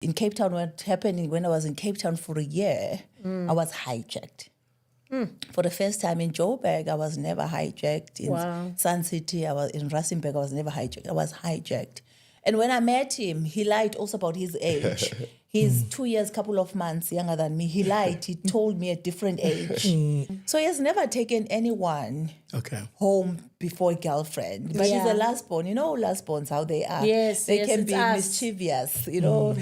In Cape Town, what happened when I was in Cape Town for a year, I was hijacked. For the first time in Joburg, I was never hijacked. In Sun City, I was in Rustenburg, I was never hijacked. I was hijacked. And when I met him, he lied also about his age. He's 2 years, couple of months younger than me. He lied. He told me a different age. So he has never taken anyone home before a girlfriend. But he's a last born. You know last borns, how they are. Yes, they can be us. mischievous, you know.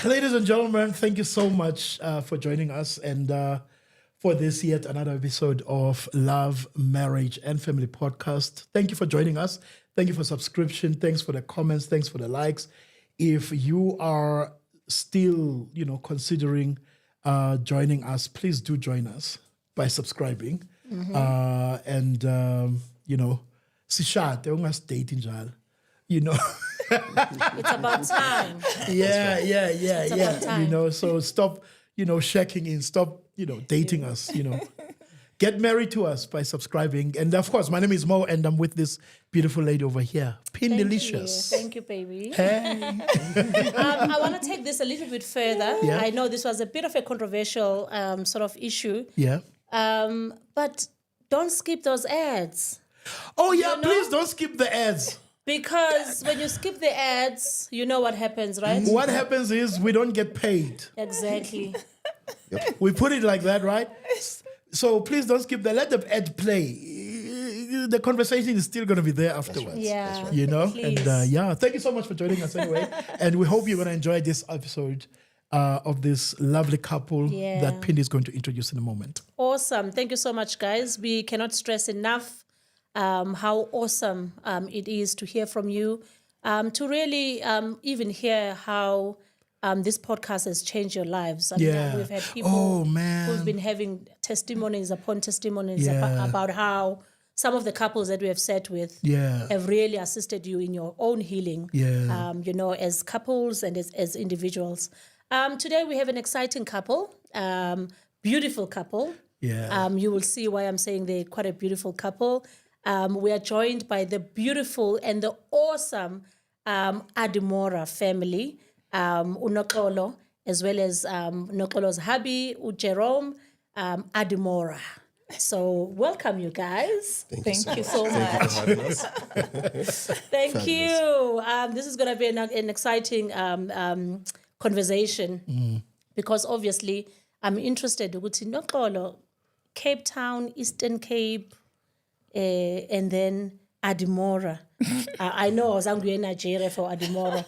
Ladies and gentlemen, thank you so much for joining us and for this yet another episode of Love, Marriage and Family Podcast. Thank you for joining us. Thank you for subscription. Thanks for the comments. Thanks for the likes. If you are still, considering joining us, please do join us by subscribing. Sishate, ungas dating njalo. It's about time. Yeah. about time. So stop, checking in. Stop, dating us. Get married to us by subscribing. And of course, my name is Mo, and I'm with this beautiful lady over here, Pin Delicious. Thank you, baby. Hey. I want to take this a little bit further. Yeah. I know this was a bit of a controversial sort of issue. Yeah. But don't skip those ads. Oh yeah, please don't skip the ads. Because when you skip the ads, you know what happens, right? What happens is we don't get paid. Exactly. We put it like that, right? So please don't skip that. Let the ad play. The conversation is still going to be there afterwards. Yeah. Please. And thank you so much for joining us anyway. And we hope you're going to enjoy this episode of this lovely couple that Pin is going to introduce in a moment. Awesome. Thank you so much, guys. We cannot stress enough how awesome it is to hear from you, to really even hear how this podcast has changed your lives. I mean, we've had people who've been having testimonies upon testimonies about how some of the couples that we have sat with have really assisted you in your own healing, as couples and as individuals. Today we have an exciting couple, beautiful couple. Yeah. You will see why I'm saying they're quite a beautiful couple. We are joined by the beautiful and the awesome Adimorah family, Noxolo, as well as Noxolo's hubby, Jerome, Adimorah. So welcome, you guys. Thank you so much. Thank you. This is going to be an exciting conversation because obviously I'm interested in Noxolo, Cape Town, Eastern Cape, and then Adimorah. I know I was angry in Nigeria for Adimorah.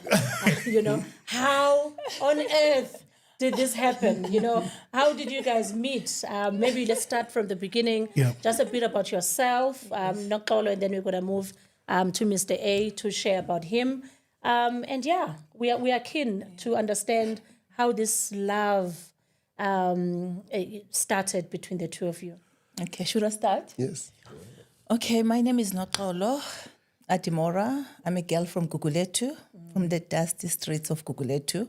How on earth did this happen? How did you guys meet? Maybe let's start from the beginning. Yeah. Just a bit about yourself, Noxolo, and then we're going to move to Mr. A to share about him. We are keen to understand how this love started between the two of you. Okay, should I start? Yes. Okay, my name is Noxolo Adimorah. I'm a girl from Guguletu, from the dusty streets of Guguletu.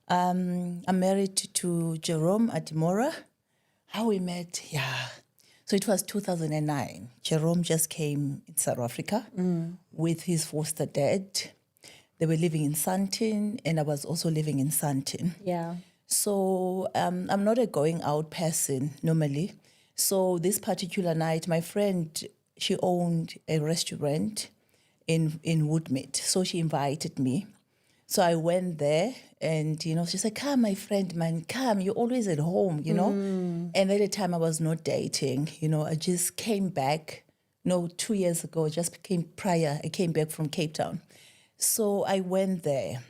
I'm married to Jerome Adimorah. How we met? So it was 2009. Jerome just came in South Africa with his foster dad. They were living in Sandton, and I was also living in Sandton. Yeah. So I'm not a going out person normally. So this particular night, my friend, she owned a restaurant in Woodmead. So she invited me. So I went there and, she said, come, my friend, man, come. You're always at home, And at the time I was not dating, I just came back, 2 years ago, I came back from Cape Town. So I went there.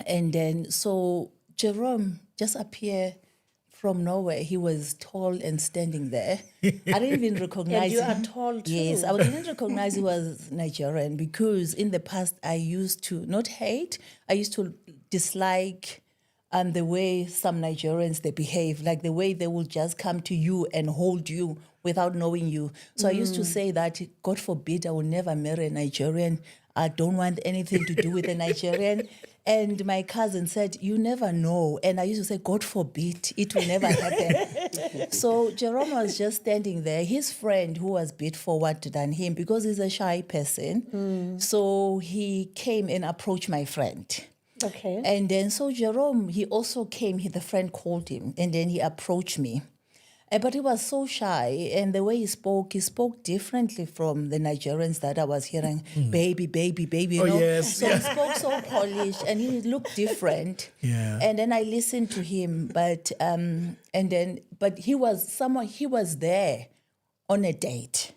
And then, so Jerome just appeared from nowhere. He was tall and standing there. I didn't even recognize And you him. are tall too. Yes, I didn't recognize he was Nigerian because in the past I used to not hate, I used to dislike the way some Nigerians, they behave, like the way they will just come to you and hold you without knowing you. So I used to say that, God forbid, I will never marry a Nigerian. I don't want anything to do with a Nigerian. And my cousin said, you never know. And I used to say, God forbid, it will never happen. So Jerome was just standing there. His friend, who was a bit forward than him, because he's a shy person, so he came and approached my friend. Okay. And then, so Jerome, he also came, the friend called him, and then he approached me. But he was so shy, and the way he spoke differently from the Nigerians that I was hearing, baby, baby, baby, you know? Yes. So he spoke so polished, and he looked different. Yeah. And then I listened to him, but he was there on a date.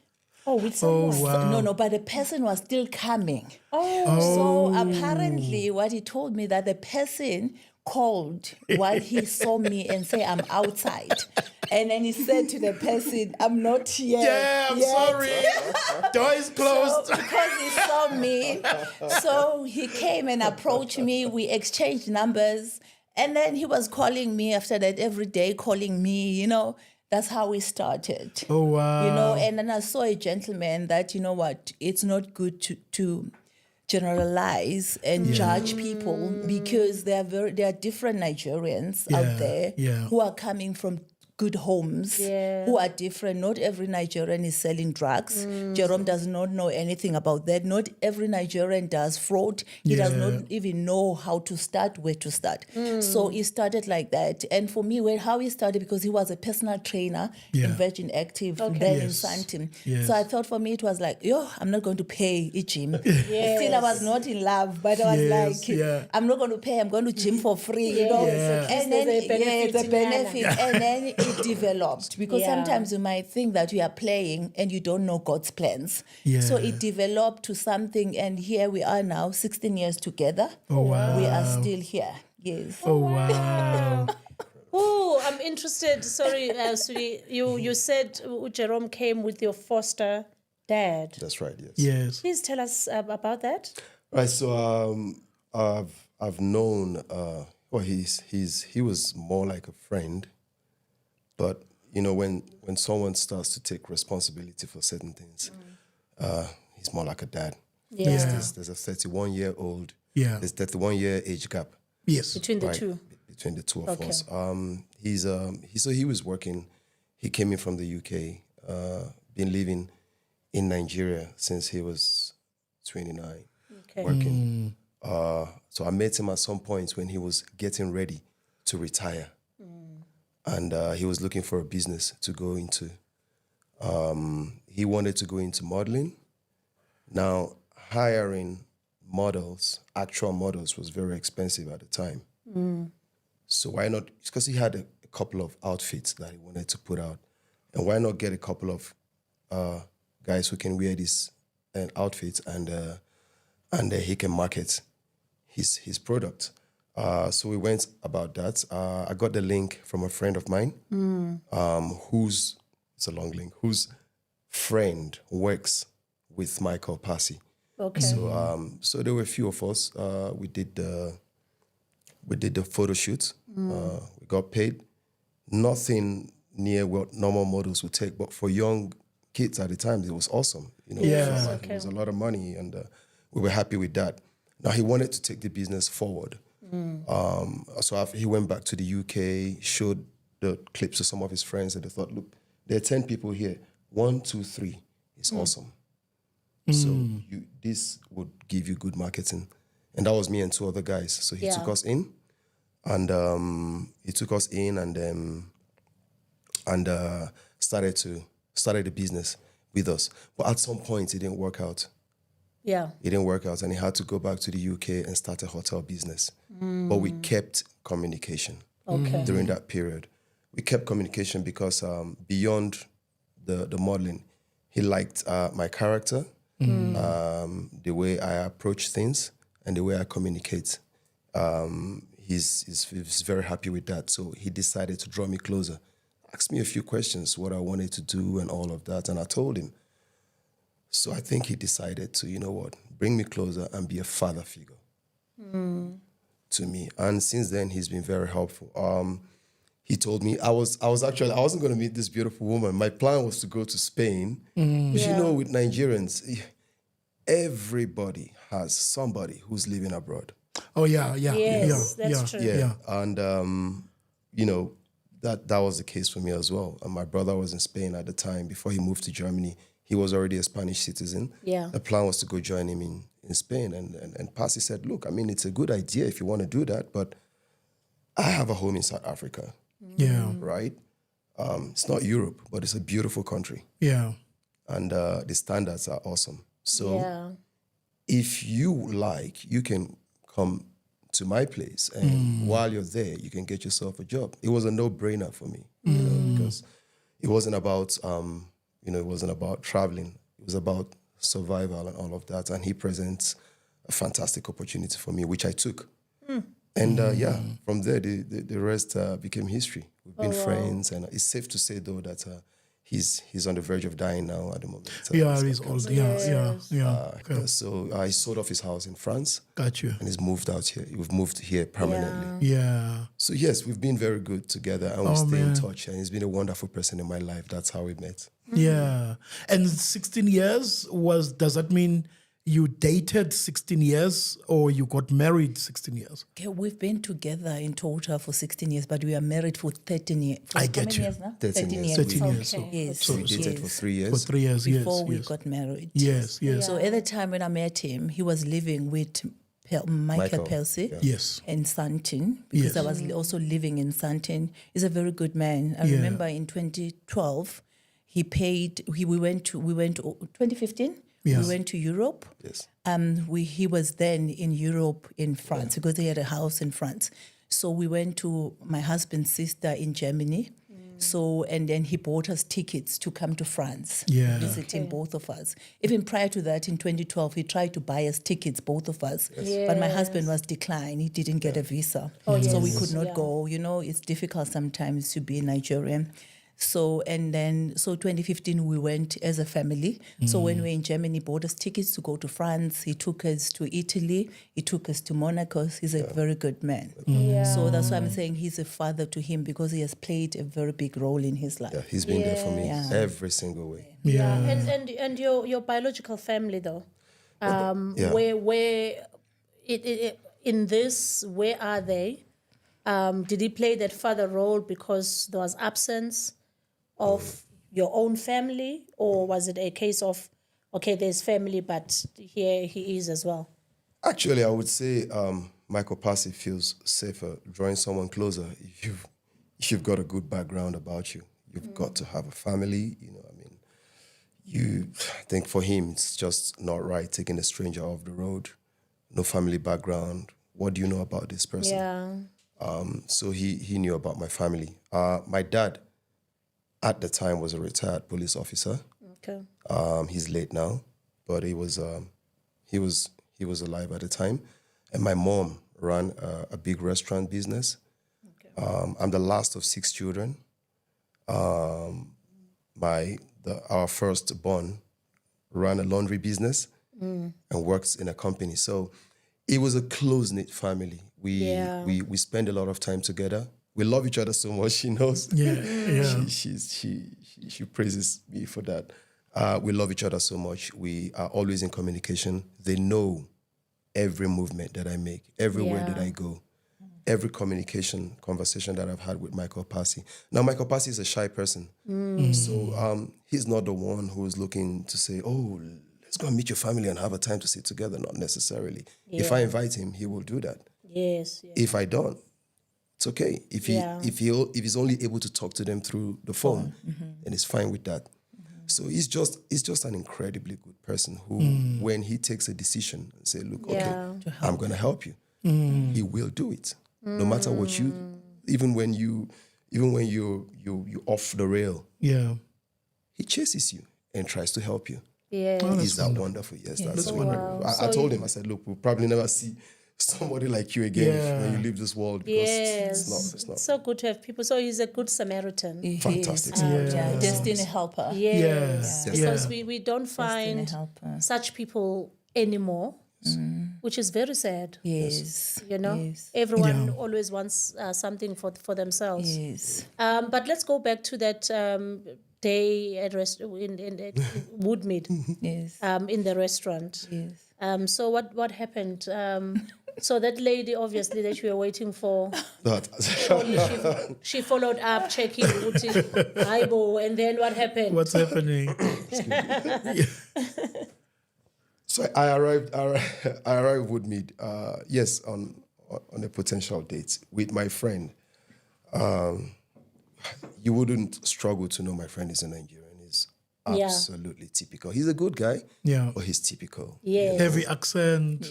Oh, with someone. wow. No, but the person was still coming. Oh. So apparently what he told me that the person called while he saw me and say, I'm outside. And then he said to the person, I'm not here. Yeah, I'm yet." sorry. Door is closed. So, because he saw me, so he came and approached me. We exchanged numbers. And then he was calling me after that every day, calling me, you know. That's how we started. Oh, wow. You know, and then I saw a gentleman that, you know what, it's not good to generalize and judge people, because there are different Nigerians out there who are coming from good homes, who are different. Not every Nigerian is selling drugs. Jerome does not know anything about that. Not every Nigerian does fraud. He does not even know how to start, where to start. So he started like that. And for me, how he started, because he was a personal trainer in Virgin Active, then in Santim. So I thought for me, it was like, I'm not going to pay a gym. Still, I was not in love, but I was like, I'm not going to pay, I'm going to gym for free, you know. And then, the benefit. And then it developed, because sometimes you might think that you are playing and you don't know God's plans. So it developed to something, and here we are now, 16 years together. Oh, wow. We are still here. Yes. Oh, wow. Oh, I'm interested. Sorry, Sudi. You said Jerome came with your foster dad. That's right. Yes. Yes. Please tell us about that. Right. So I've known. He was more like a friend. But, you know, when someone starts to take responsibility for certain things, he's more like a dad. Yeah. There's a 31-year-old. Yeah. There's 31-year age gap. Yes. Between the two. Between the two of us. He was working. He came in from the UK, been living in Nigeria since he was 29, working. So I met him at some point when he was getting ready to retire. And he was looking for a business to go into. He wanted to go into modeling. Now, hiring models, actual models, was very expensive at the time. So why not? Because he had a couple of outfits that he wanted to put out. And why not get a couple of guys who can wear these outfits and he can market his product. So we went about that. I got the link from a friend of mine, it's a long link, whose friend works with Michael Passy. Okay. So there were a few of us. We did the photo shoot. We got paid. Nothing near what normal models would take, but for young kids at the time, it was awesome. You know, it was a lot of money, and we were happy with that. Now he wanted to take the business forward. So he went back to the UK, showed the clips to some of his friends, and they thought, look, there are 10 people here. 1, 2, 3 is awesome. So this would give you good marketing. And that was me and 2 other guys. So he took us in, and started the business with us. But at some point, it didn't work out. Yeah. It didn't work out, and he had to go back to the UK and start a hotel business. But we kept communication during that period. We kept communication because beyond the modeling, he liked my character, the way I approach things, and the way I communicate. He's very happy with that. So he decided to draw me closer, asked me a few questions, what I wanted to do and all of that, and I told him. So I think he decided to, you know what, bring me closer and be a father figure to me. And since then, he's been very helpful. He told me I wasn't going to meet this beautiful woman. My plan was to go to Spain. Because you know, with Nigerians, everybody has somebody who's living abroad. Oh yeah. Yes, yeah. that's true. Yeah. And that was the case for me as well. And my brother was in Spain at the time. Before he moved to Germany, he was already a Spanish citizen. Yeah. The plan was to go join him in Spain. And Pasi said, look, I mean, it's a good idea if you want to do that, but I have a home in South Africa, Yeah. right? It's not Europe, but it's a beautiful country. Yeah. And the standards are awesome. So Yeah. if you like, you can come to my place, and while you're there, you can get yourself a job. It was a no-brainer for me, because it wasn't about, it wasn't about traveling. It was about survival and all of that. And he presents a fantastic opportunity for me, which I took. And from there, the rest became history. We've been friends, and it's safe to say, though, that he's on the verge of dying now at the moment. Yeah, he's old. Yeah. Okay. So he sold off his house in France. Got you. And he's moved out here. We've moved here permanently. Yeah. So yes, we've been very good together, and we stay in touch. And he's been a wonderful person in my life. That's how we met. Yeah. And 16 years does that mean you dated 16 years or you got married 16 years? Okay, we've been together in total for 16 years, but we are married for 13 years. I get you. 13 years. 13 years. Okay. Yes. So we dated for 3 years. For 3 years, yes. Before we yes. got married. Yes. So at the time when I met him, he was living with Michael Percy Yes. in Sandton, because Yes. I was also living in Sandton. He's a very good man. I remember in 2012, we went 2015, Yes. we went to Europe. Yes. He was then in Europe, in France, because he had a house in France. So we went to my husband's sister in Germany. So, and then he bought us tickets to come to France, Yeah. visiting both of us. Even prior to that, in 2012, he tried to buy us tickets, both of us. But my husband was declined. He didn't get a visa. So we could not go. You know, it's difficult sometimes to be Nigerian. So, 2015, we went as a family. So when we were in Germany, he bought us tickets to go to France. He took us to Italy. He took us to Monaco. He's a very good man. So that's why I'm saying he's a father to him, because he has played a very big role in his life. Yeah, he's been there for me every single way. Yeah. And your biological family though, where in this, where are they? Did he play that father role because there was absence of your own family, or was it a case of, okay, there's family, but here he is as well? Actually, I would say Michael Passy feels safer drawing someone closer if you've got a good background about you. You've got to have a family, I think for him, it's just not right taking a stranger off the road, no family background. What do you know about this person? Yeah. So he knew about my family. My dad, at the time, was a retired police officer. Okay. He's late now, but he was alive at the time. And my mom ran a big restaurant business. Okay. I'm the last of 6 children. Our firstborn ran a laundry business and works in a company. So it was a close-knit family. We spend a lot of time together. We love each other so much. She knows. Yeah. She praises me for that. We love each other so much. We are always in communication. They know every movement that I make, everywhere that I go, every conversation that I've had with Michael Passy. Now, Michael Passy is a shy person. So he's not the one who is looking to say, oh, let's go and meet your family and have a time to sit together. Not necessarily. If I invite him, he will do that. Yes. If I don't, it's okay. If he's only able to talk to them through the phone, then it's fine with that. So he's just an incredibly good person who, when he takes a decision and say, look, okay, I'm going to help you, he will do it. No matter what even when you off the rail, he chases you and tries to help you. Yeah. Is that wonderful? Yes, that's wonderful. I told him, I said, look, we'll probably never see somebody like you again when you leave this world, because it's not so good to have people. So he's a good Samaritan. fantastic. Destiny helper. Yes. Yeah. Because we don't find helper. such people anymore, which is very sad. Yes. Everyone always wants something for themselves. Yes. But let's go back to that day at in Woodmead. Yes. In the restaurant. Yes. So what happened? So that lady, obviously, that you were waiting for, But she followed up, checking, Aibo, and then what happened? What's happening? so I arrived Woodmead, yes, on a potential date with my friend. You wouldn't struggle to know my friend is a Nigerian. He's absolutely typical. He's a good guy, but he's typical. Yes. Heavy accent.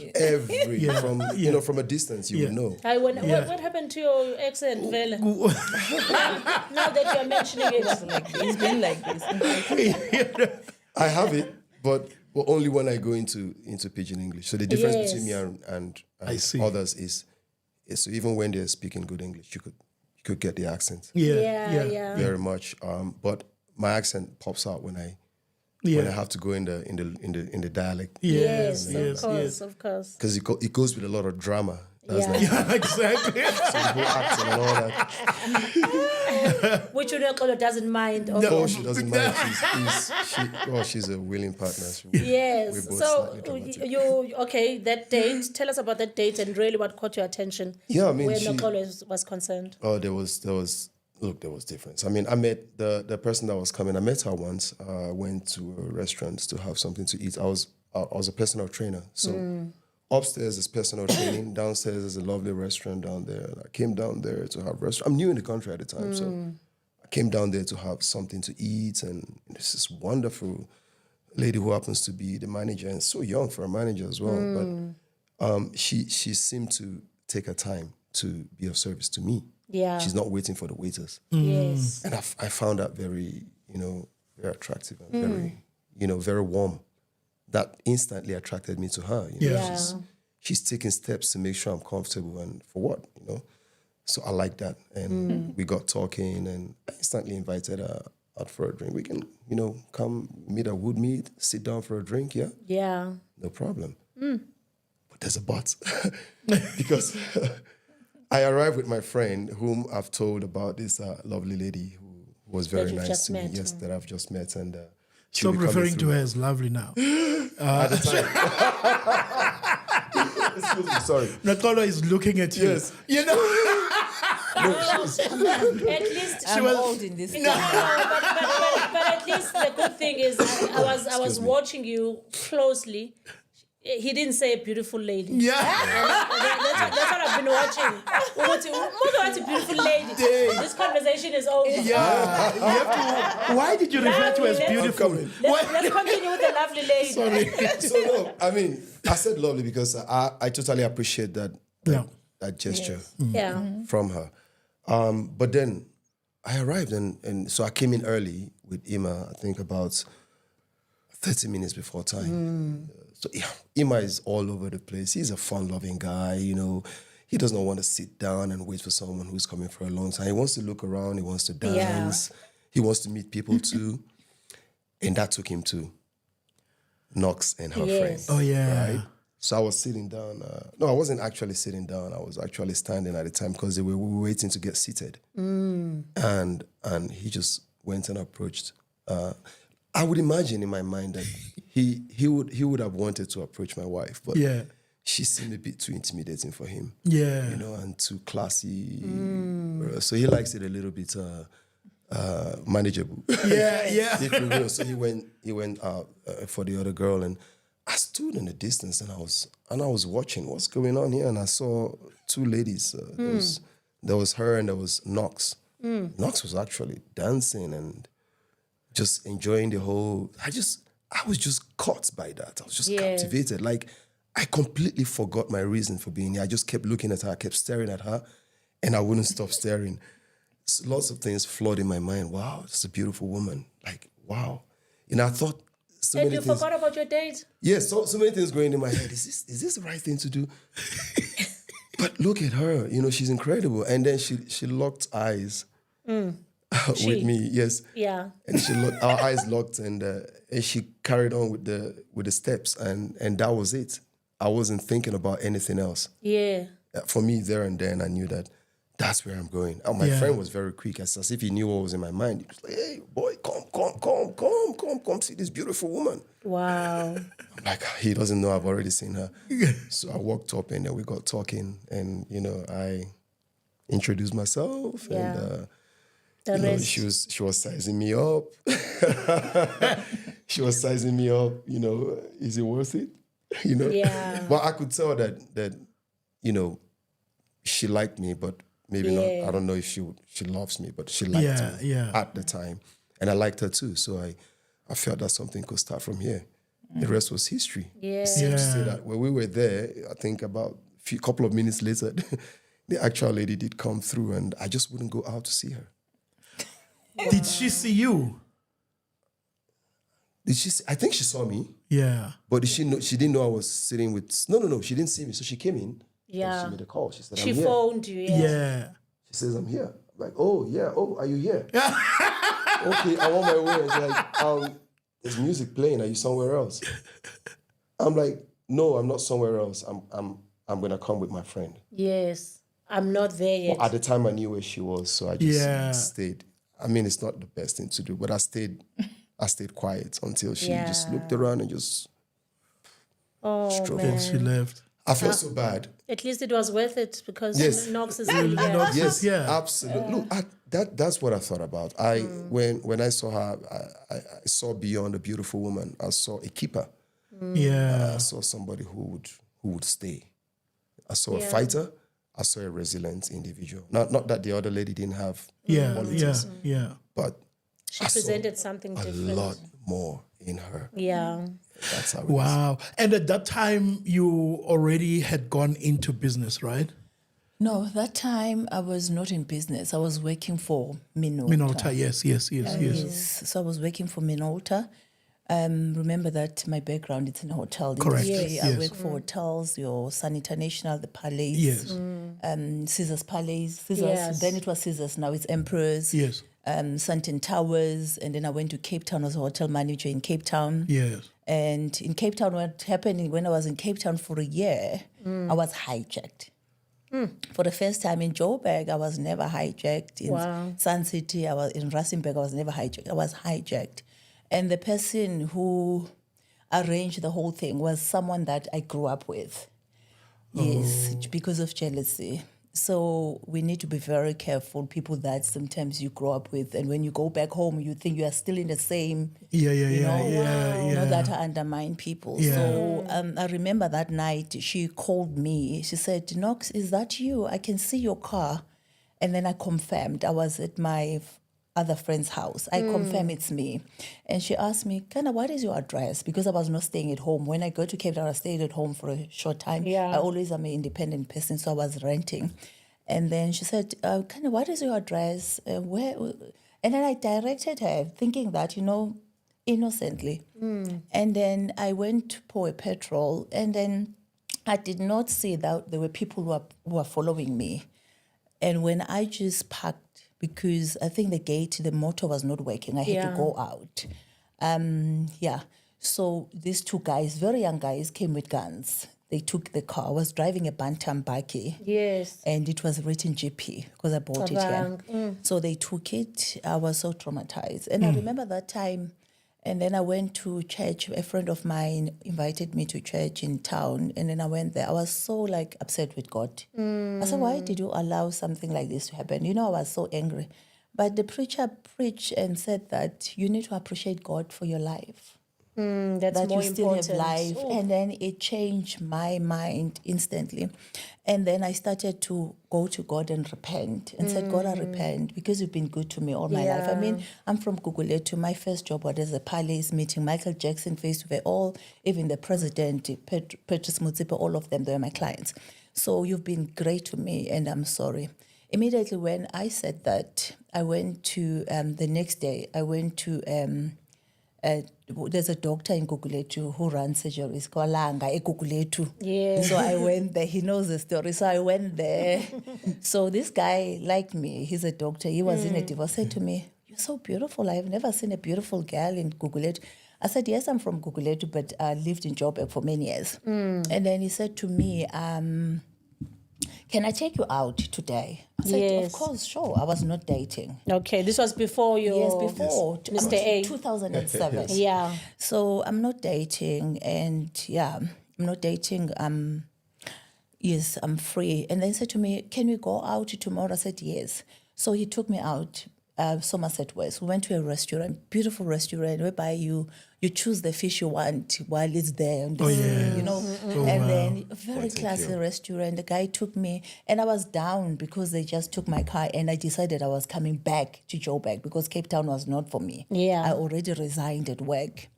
From a distance you would know. What happened to your accent, Vela? Now that you're mentioning it. He's been like this. I have it, but only when I go into Pidgin English. So the difference between me and others is so even when they're speaking good English, you could get the accent. Yeah. Very much. But my accent pops out when I have to go in the dialect. Yes, of course. Because it goes with a lot of drama. Exactly. So the whole accent and all that. Which Unoxolo doesn't mind. No, she doesn't mind. She's a willing partner. Yes. So that date. Tell us about that date and really what caught your attention. Yeah, I mean, where Noxolo was concerned. Oh, there was difference. I mean, I met the person that was coming. I met her once. I went to a restaurant to have something to eat. I was a personal trainer, so. Upstairs is personal training. Downstairs is a lovely restaurant down there. I came down there to have restaurant. I'm new in the country at the time, so I came down there to have something to eat. And this is wonderful lady who happens to be the manager and so young for a manager as well. But she seemed to take her time to be of service to me. Yeah, she's not waiting for the waiters. Yes, and I found that very very attractive and very very warm. That instantly attracted me to her. She's taking steps to make sure I'm comfortable, and for what, So I like that, and we got talking, and I instantly invited her out for a drink. We can, come meet at Woodmead, sit down for a drink, Yeah. No problem. But there's a but, because I arrived with my friend, whom I've told about this lovely lady who was very nice to me. Yes, that I've just met, and. Stop referring to her as lovely now. At the time. Excuse me, sorry. Noxolo is looking at you. Yes. At least I'm old in this. But at least the good thing is I was watching you closely. He didn't say a beautiful lady. Yeah. That's what I've been watching. What's a beautiful lady? This conversation is over. Yeah. You have to, why did you refer to her as beautiful? Let's continue with the lovely lady. Sorry. So no, I mean, I said lovely because I totally appreciate that gesture from her. But then I arrived and so I came in early with Ima, I think about 30 minutes before time. So Ima is all over the place. He's a fun-loving guy, He does not want to sit down and wait for someone who's coming for a long time. He wants to look around. He wants to dance. He wants to meet people too. And that took him to Nox and her friend. Oh, yeah. Right? So I was sitting down. No, I wasn't actually sitting down. I was actually standing at the time because we were waiting to get seated. And he just went and approached. I would imagine in my mind that he would have wanted to approach my wife, but she seemed a bit too intimidating for him. Yeah. And too classy. So he likes it a little bit manageable. Yeah. If you will. So he went out for the other girl, and I stood in the distance and I was watching what's going on here, and I saw two ladies. There was her and there was Nox. Nox was actually dancing and just enjoying the whole. I was just caught by that. I was just captivated. Like, I completely forgot my reason for being here. I just kept looking at her, I kept staring at her, and I wouldn't stop staring. So lots of things flowed in my mind. Wow, that's a beautiful woman. Like, wow. I thought so and many you things. Forgot about your date? Yes, so many things going in my head. Is this the right thing to do? But look at her. She's incredible. And then she locked eyes with me. Yes. Yeah. And our eyes locked, and she carried on with the steps, and that was it. I wasn't thinking about anything else. Yeah. For me, there and then, I knew that that's where I'm going. And my friend was very quick, as if he knew what was in my mind. He was like, hey, boy, come see this beautiful woman. Wow. I'm like, he doesn't know I've already seen her. So I walked up and then we got talking and, I introduced myself and she was sizing me up. She was sizing me up, is it worth it? Yeah. But I could tell that she liked me, but maybe not. I don't know if she loves me, but she liked me at the time. And I liked her too. So I felt that something could start from here. The rest was history. Yes. To say that when we were there, I think about a couple of minutes later, the actual lady did come through and I just wouldn't go out to see her. Did she see you? I think she saw me. Yeah. But did she know? She didn't know I was sitting with... No. She didn't see me. So she came in. Yeah. She made a call. She said, She I'm here. phoned you. Yeah. She says, I'm here. I'm like, oh, yeah. Oh, are you here? Okay, I'm on my way. And she's like, there's music playing. Are you somewhere else? I'm like, no, I'm not somewhere else. I'm going to come with my friend. Yes. I'm not there yet. Well, at the time, I knew where she was. So I just stayed. I mean, it's not the best thing to do, but I stayed quiet until she just looked around and just stroked. Then she left. I felt so bad. At least it was worth it because Yes. Nox is still here. Nox Yes, yeah. absolutely. Look, that's what I thought about. When I saw her, I saw beyond a beautiful woman. I saw a keeper. Yeah. I saw somebody who would stay. I saw a fighter. I saw a resilient individual. Not that the other lady didn't have qualities, but She I saw presented something a different. lot more in her. Yeah. That's how it is. Wow. And at that time, you already had gone into business, right? No, that time I was not in business. I was working for Minolta. Minolta, yes. So I was working for Minolta. Remember that my background is in hotel Correct. industry. Yes. I work for hotels, your Sun International, the Palace, Yes. Caesars Palace, Caesars. Yes. Then it was Caesars, now it's Emperors. Yes. Sunton Towers, and then I went to Cape Town as a hotel manager in Cape Town. Yes. And in Cape Town, what happened when I was in Cape Town for a year, I was hijacked. For the first time in Joburg, I was never hijacked. In Sun City, I was in Rustenburg, I was never hijacked. I was hijacked. And the person who arranged the whole thing was someone that I grew up with. Yes, because of jealousy. So we need to be very careful, people that sometimes you grow up with, and when you go back home, you think you are still in the same, you know, that undermine people. Yeah. So I remember that night, she called me. She said, Nox, is that you? I can see your car. And then I confirmed. I was at my other friend's house. I confirm it's me. And she asked me, Kana, what is your address? Because I was not staying at home. When I go to Cape Town, I stayed at home for a short time. Yeah. I always am an independent person, so I was renting. And then she said, Kana, what is your address? Where? And then I directed her, thinking that, innocently. And then I went to pour a petrol, and then I did not see that there were people who were following me. And when I just parked, because I think the motor was not working, I had to go out. So these two guys, very young guys, came with guns. They took the car. I was driving a Bantam Bakkie. Yes. And it was written GP because I bought it here. So they took it. I was so traumatized. And I remember that time. And then I went to church. A friend of mine invited me to church in town. And then I went there. I was so upset with God. I said, why did you allow something like this to happen? I was so angry. But the preacher preached and said that you need to appreciate God for your life. That's That more you still important. have life. Oh. And then it changed my mind instantly. And then I started to go to God and repent and said, God, I repent because you've been good to me all my life. I mean, I'm from Guguletu. My first job was as a Palace meeting, Michael Jackson face-to-face, even the president, Petrus Mutsipe, all of them, they were my clients. So you've been great to me and I'm sorry. Immediately when I said that, I went to, the next day, I went to, there's a doctor in Guguletu who runs surgeries called Langa Guguletu. Yeah. So I went there. He knows the story. So I went there. So this guy liked me. He's a doctor. He was in a divorce. Said to me, "You're so beautiful. I've never seen a beautiful girl in Guguletu." I said, "Yes, I'm from Guguletu, but I lived in Joburg for many years." And then he said to me, can I take you out today? I said, Yes. of course, sure. I was not dating. Okay, this was before your... Yes, before. Mr. A. 2007. Yeah. So I'm not dating, and I'm not dating. Yes, I'm free. And then he said to me, can we go out tomorrow? I said, yes. So he took me out, Somerset West. We went to a restaurant, beautiful restaurant, whereby you choose the fish you want while it's there. And you know, and then a very classy restaurant. The guy took me, and I was down because they just took my car, and I decided I was coming back to Joburg because Cape Town was not for me. Yeah. I already resigned at work.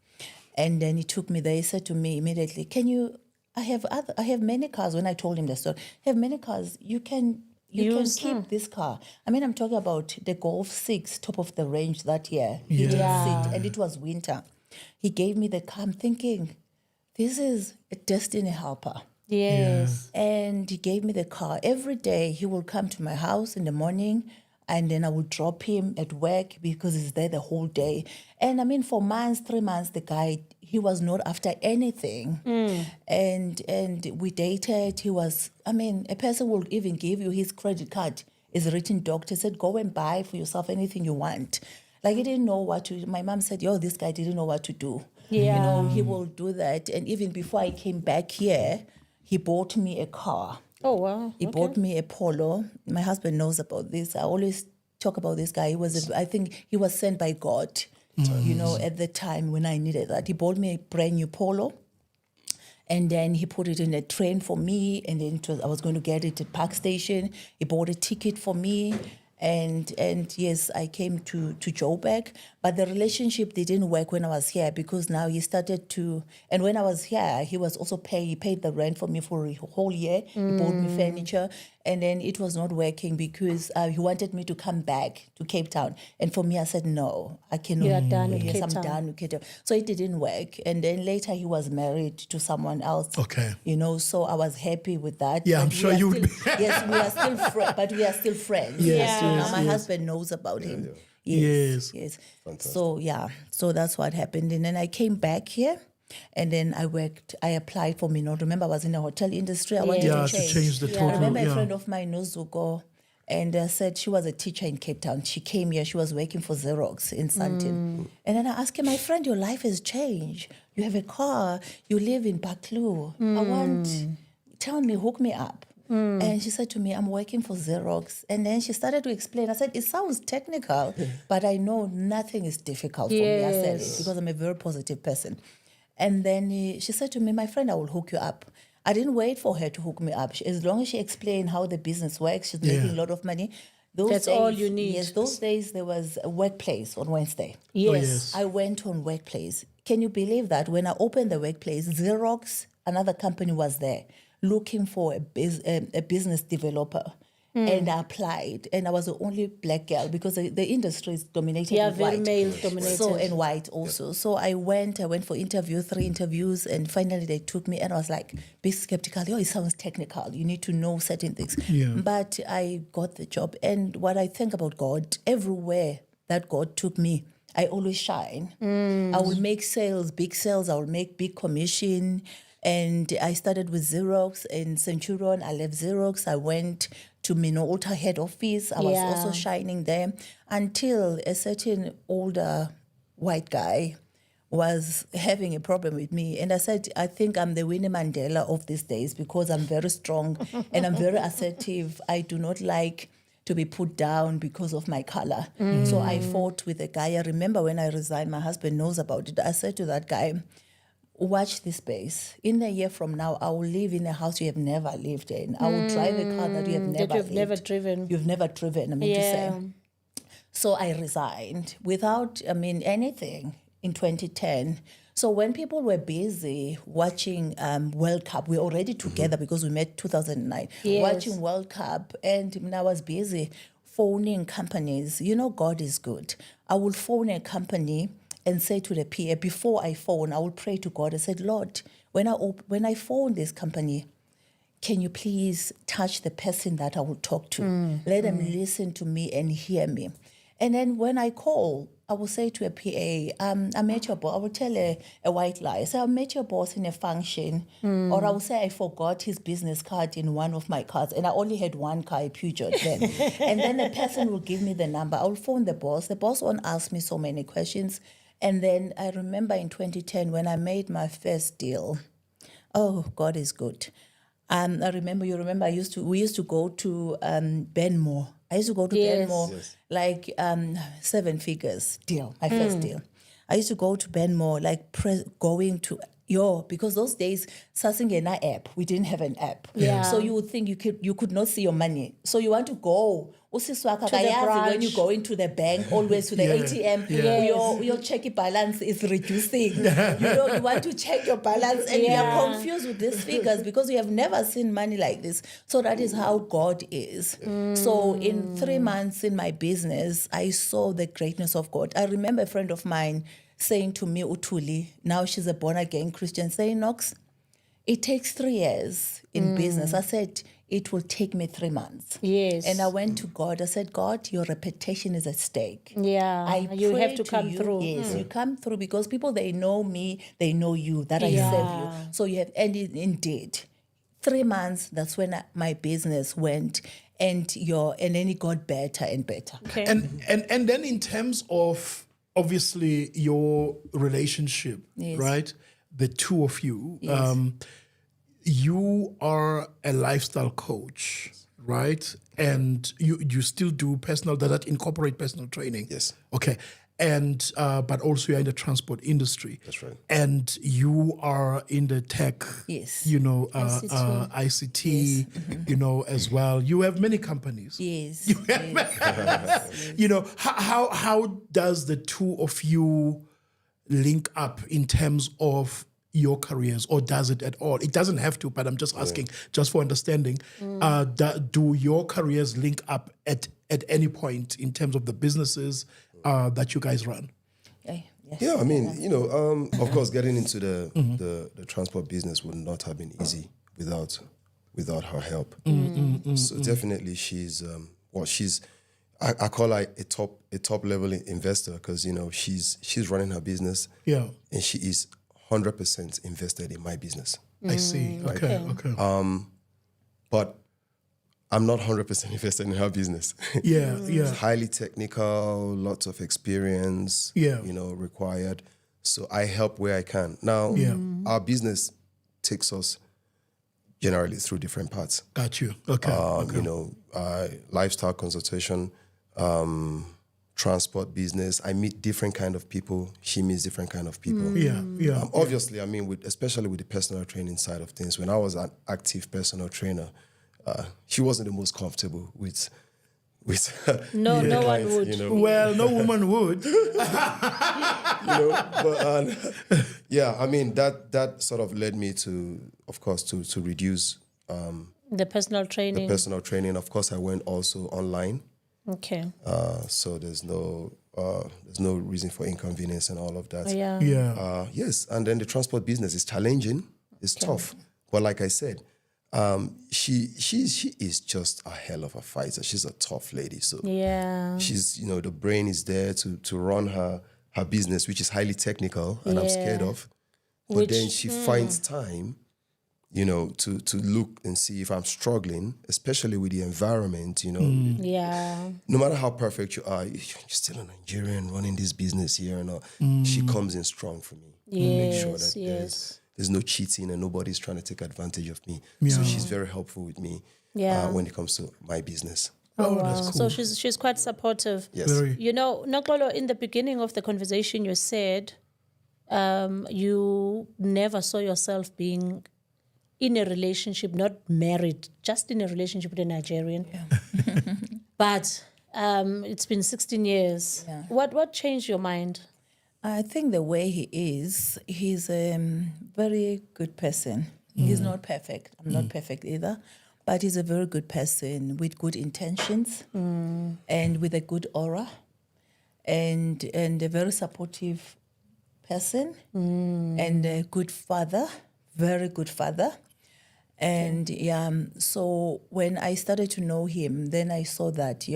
And then he took me there. He said to me immediately, can you... I have many cars. When I told him the story, I have many cars. You can keep this car. I mean, I'm talking about the Golf 6, top of the range that year. He didn't sit, and it was winter. He gave me the car. I'm thinking, this is a destiny helper. Yes. And he gave me the car. Every day he will come to my house in the morning, and then I would drop him at work because he's there the whole day. And I mean, for months, 3 months, the guy, he was not after anything. And we dated. He was, I mean, a person will even give you his credit card. It's written doctor, said, go and buy for yourself anything you want. Like, he didn't know what to do. My mom said, this guy didn't know what to do. Yeah. You know, he will do that. And even before I came back here, he bought me a car. Oh, wow. He bought me a Polo. My husband knows about this. I always talk about this guy. I think he was sent by God, you know, at the time when I needed that. He bought me a brand new Polo, and then he put it in a train for me, and then I was going to get it at Park Station. He bought a ticket for me. And yes, I came to Joburg, but the relationship didn't work when I was here because now he started to, and when I was here, he was also he paid the rent for me for a whole year. He bought me furniture, and then it was not working because he wanted me to come back to Cape Town. And for me, I said, no, I cannot. You are done with Yes, Cape I'm Town. done with Cape Town. So it didn't work. And then later he was married to someone else. Okay. You know, so I was happy with that. Yeah, But I'm sure we are you would still- be. Yes, we are still friends, but we are still friends. Yes, You know, yes, my yes. husband knows about him. Yes. Yes. So so that's what happened. And then I came back here, and then I applied for Minot. Remember, I was in the hotel industry. I wanted Yeah, to to change. change the I total. remember a Yeah. friend of mine, Nozuko, and said she was a teacher in Cape Town. She came here. She was working for Xerox in Sandton. And then I asked her, my friend, your life has changed. You have a car. You live in Baklu. Tell me, hook me up. And she said to me, I'm working for Xerox. And then she started to explain. I said, it sounds technical, but I know nothing is difficult for me. I said it because I'm a very positive person. And then she said to me, my friend, I will hook you up. I didn't wait for her to hook me up. As long as she explained how the business works, she's making a lot of money. That's all you need. Yes, those days there was a workplace on Wednesday. Yes. I went on Workplace. Can you believe that when I opened the Workplace, Xerox, another company was there looking for a business developer. And I applied, and I was the only black girl because the industry is dominated Yeah, with very white. male-dominated. So, and white also. So I went for 3 interviews, and finally they took me, and I was like, be skeptical. It sounds technical. You need to know certain things. Yeah. But I got the job. And what I think about God, everywhere that God took me, I always shine. I will make sales, big sales. I will make big commission. And I started with Xerox in Centurion. I left Xerox. I went to Minolta head office. I was also shining there until a certain older white guy was having a problem with me. And I said, I think I'm the Winnie Mandela of these days because I'm very strong and I'm very assertive. I do not like to be put down because of my color. So I fought with a guy. I remember when I resigned, my husband knows about it. I said to that guy, watch this space. In a year from now, I will live in a house you have never lived in. I will drive a car that you have never That you've never lived. driven. You've never driven, I mean to say. So I resigned without, anything in 2010. So when people were busy watching World Cup, we were already together because we met 2009, watching World Cup, and I was busy phoning companies. You know, God is good. I will phone a company and say to the PA, before I phone, I will pray to God. I said, Lord, when I phone this company, can you please touch the person that I will talk to? Let them listen to me and hear me. And then when I call, I will say to a PA, I met your boss. I will tell a white lie. I say, I met your boss in a function. Or I will say, I forgot his business card in one of my cards. And I only had one car, a Peugeot then. And then the person will give me the number. I will phone the boss. The boss won't ask me so many questions. And then I remember in 2010 when I made my first deal. Oh, God is good. I remember, we used to go to Benmore. I used to go to Benmore, like 7 figures deal, my first deal. I used to go to Benmore, like going to, because those days, sasingena app, we didn't have an app. Yeah. So you would think you could not see your money. So you want to go. branch. When you go into the bank, always to the ATM, your checky balance is reducing. You want to check your balance and you are confused with these figures because you have never seen money like this. So that is how God is. So in 3 months in my business, I saw the greatness of God. I remember a friend of mine saying to me, Utuli, now she's a born-again Christian, saying, Knox, it takes 3 years in business. I said, it will take me 3 months. Yes. And I went to God. I said, God, your reputation is at stake. Yeah. You pray have to come through. Yes, you come through because people, they know me, they know you, that I serve you. So you have, and indeed, 3 months, that's when my business went and then it got better and better. Okay. And then in terms of obviously your relationship, right? The two of you, you are a lifestyle coach, right? And you still do that incorporate personal training. Yes. Okay. And but also you're in the transport industry. That's right. And you are in the tech, ICT, as well. You have many companies. Yes. How does the two of you link up in terms of your careers, or does it at all? It doesn't have to, but I'm just asking, just for understanding. Do your careers link up at any point in terms of the businesses that you guys run? Yeah, I mean, of course, getting into the transport business would not have been easy without her help. So definitely, she's I call her a top level investor because she's running her business. Yeah, and she is 100% invested in my business. I see. Okay. But I'm not 100% invested in her business. Yeah. It's highly technical, lots of experience, required. So I help where I can. Now, our business takes us generally through different parts. Got you. Okay. Lifestyle consultation, transport business. I meet different kind of people. She meets different kind of people. Obviously, I mean, especially with the personal training side of things. When I was an active personal trainer, she wasn't the most comfortable with no one would. Well, no woman would. I mean that sort of led me to, of course, to reduce the personal training. Of course, I went also online. Okay. So there's no reason for inconvenience and all of that. Yes, and then the transport business is challenging. It's tough, but like I said, she is just a hell of a fighter. She's a tough lady. So she's the brain is there to run her business, which is highly technical, and I'm scared of. But then she finds time, to look and see if I'm struggling, especially with the environment, No matter how perfect you are, you're still a Nigerian running this business here and all. She comes in strong for me. Make sure that there's no cheating and nobody's trying to take advantage of me. So she's very helpful with me when it comes to my business. Oh, wow. That's cool. So she's quite supportive. Yes. Noxolo, in the beginning of the conversation, you said you never saw yourself being in a relationship, not married, just in a relationship with a Nigerian. But it's been 16 years. Yeah. What changed your mind? I think the way he is, he's a very good person. He's not perfect. I'm not perfect either. But he's a very good person with good intentions and with a good aura and a very supportive person and a good father, very good father. And so when I started to know him, then I saw that,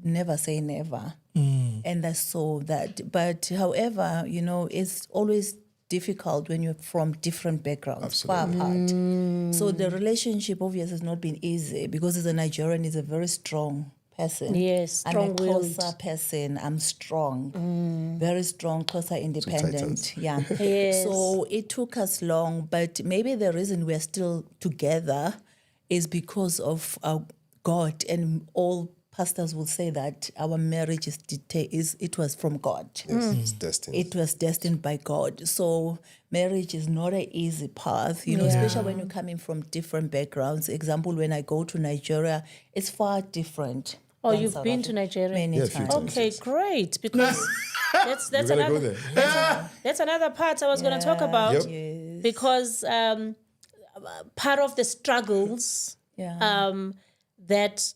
never say never. And I saw that. But however, it's always difficult when you're from different backgrounds, far apart. So the relationship obviously has not been easy because as a Nigerian, is a very strong person. Yes, I'm a strong-willed. closer person. I'm strong, very strong, closer, independent. Yeah. Yes. So it took us long, but maybe the reason we're still together is because of God, and all pastors will say that our marriage it was from God. Yes, it's destined. It was destined by God. So marriage is not an easy path, especially when you're coming from different backgrounds. Example, when I go to Nigeria, it's far different. Oh, than you've South been to Africa. Nigeria? Many Yeah, a few times. times. Okay, great. Because that's We're gonna another go there. that's another part I was going to talk about. Yep. Yes. Because part of the struggles that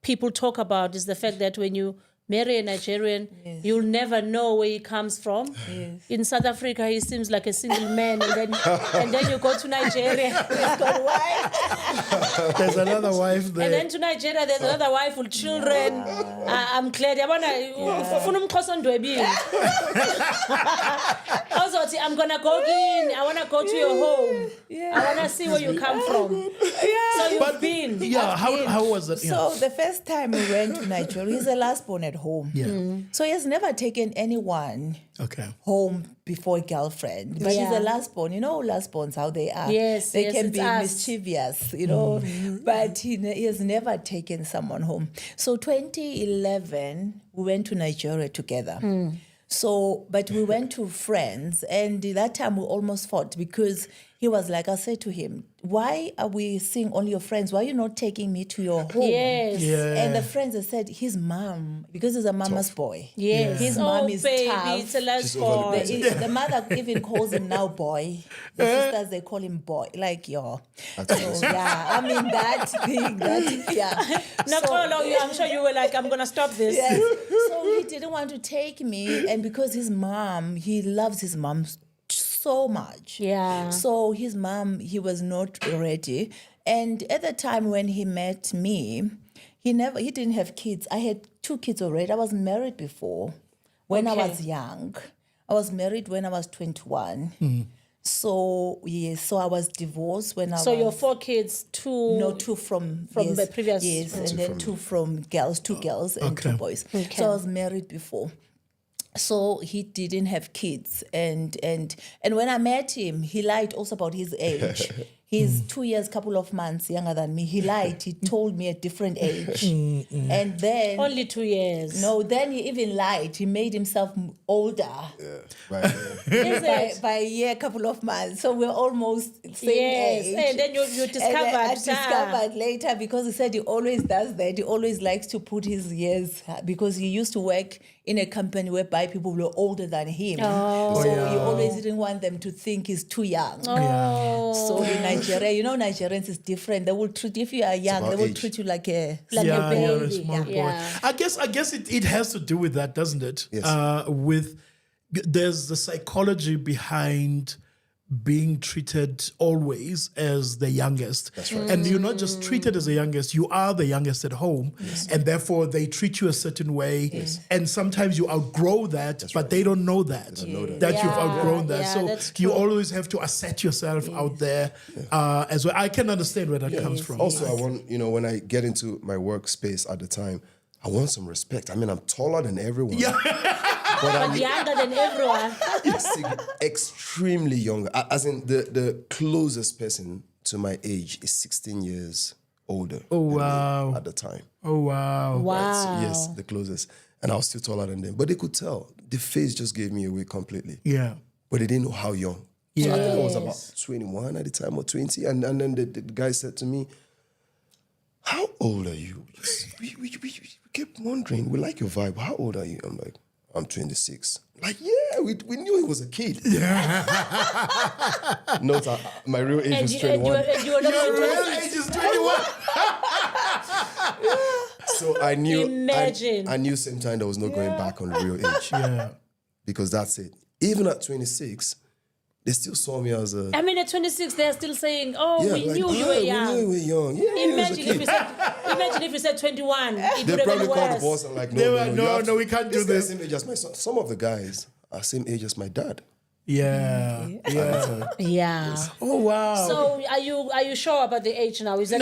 people talk about is the fact that when you marry a Nigerian, you'll never know where he comes from. Yes. In South Africa, he seems like a single man, and then you go to Nigeria, he's got a wife. There's another wife there. And then to Nigeria, there's another wife with children. I'm glad. Also, I'm gonna go in. I wanna go to your home. I wanna see where you come from. So you've been. Yeah, how was it? Yeah. So the first time we went to Nigeria, he's the last born at home. Yeah. So he has never taken anyone Okay. home before a girlfriend. But he's Yeah. a last born. You know last borns, how they are. Yes, They yes, can it's be us. mischievous, But he has never taken someone home. So 2011, we went to Nigeria together. So, but we went to friends, and that time we almost fought because he was like, I said to him, why are we seeing only your friends? Why are you not taking me to your home? Yes. Yeah. And the friends have said, his mom, because he's a mama's boy. Yes. His Oh, mom is baby, tough. it's a last She's overly born. busy. The mother even calls him now boy. The sisters, they call him boy. Like, So, yeah, I mean, that thing, Noxolo, I'm sure you were like, I'm gonna stop this. Yes. So he didn't want to take me, and because his mom, he loves his mom so much. Yeah. So his mom, he was not ready. And at the time when he met me, he didn't have kids. I had 2 kids already. I was married before when I Okay. was young. I was married when I was 21. So, yes, so I was divorced when I was... So your 4 kids, 2. No, 2 from From the previous- Yes, and then 2 from girls, 2 girls and 2 boys. Okay. So I was married before. So he didn't have kids, and when I met him, he lied also about his age. He's 2 years, couple of months younger than me. He lied. He told me a different age, and then Only 2 years. no, then he even lied. He made himself older. Right. Is it? By a year, couple of months. So we're almost same Yes. age. And then you And discovered. I discovered later because he said he always does that. He always likes to put his years because he used to work in a company whereby people were older than him. So he always didn't want them to think he's too young. So in Nigeria, Nigerians is different. They will treat, if you are young, about they will age. treat you like a Like yeah, a you're a baby. small boy. Yeah. I guess it has to do with that, doesn't it? Yes. There's the psychology behind being treated always as the youngest. That's right. And you're not just treated as the youngest, you are the youngest at home. And therefore they treat you a certain way. And sometimes you outgrow that, but they don't know that. That you've outgrown that. Yeah, So that's you true. always have to assert yourself out there as well. I can understand where that comes from. Also, I want, when I get into my workspace at the time, I want some respect. I mean, I'm taller than everyone. But younger than everyone. Extremely young. As in, the closest person to my age is 16 years older than me wow. at the time. Oh, wow. Wow. Right, so yes, the closest. And I was still taller than them. But they could tell. The face just gave me away completely. Yeah. But they didn't know how young. Yeah. So I think I was about 21 at the time or 20. And then the guy said to me, how old are you? We kept wondering. We like your vibe. How old are you? I'm like, I'm 26. Like, yeah, we knew he was a kid. Note, my real age was 21. And you were not Your real 26. age is 21. So I knew, Imagine. I knew same time I was not going back on the real age. Yeah. Because that's it. Even at 26, they still saw me as a. I mean, at 26, they're still saying, "Oh, Yeah, we like, knew you were young." We knew you were young. Yeah, Imagine if you said 21. It They would have probably been called the worse. boss and like, They were, you no, have no, we can't do This this. guy's same age as my son. Some of the guys are same age as my dad. Yeah. Yeah. Oh, wow. So are you sure about the age now? Is that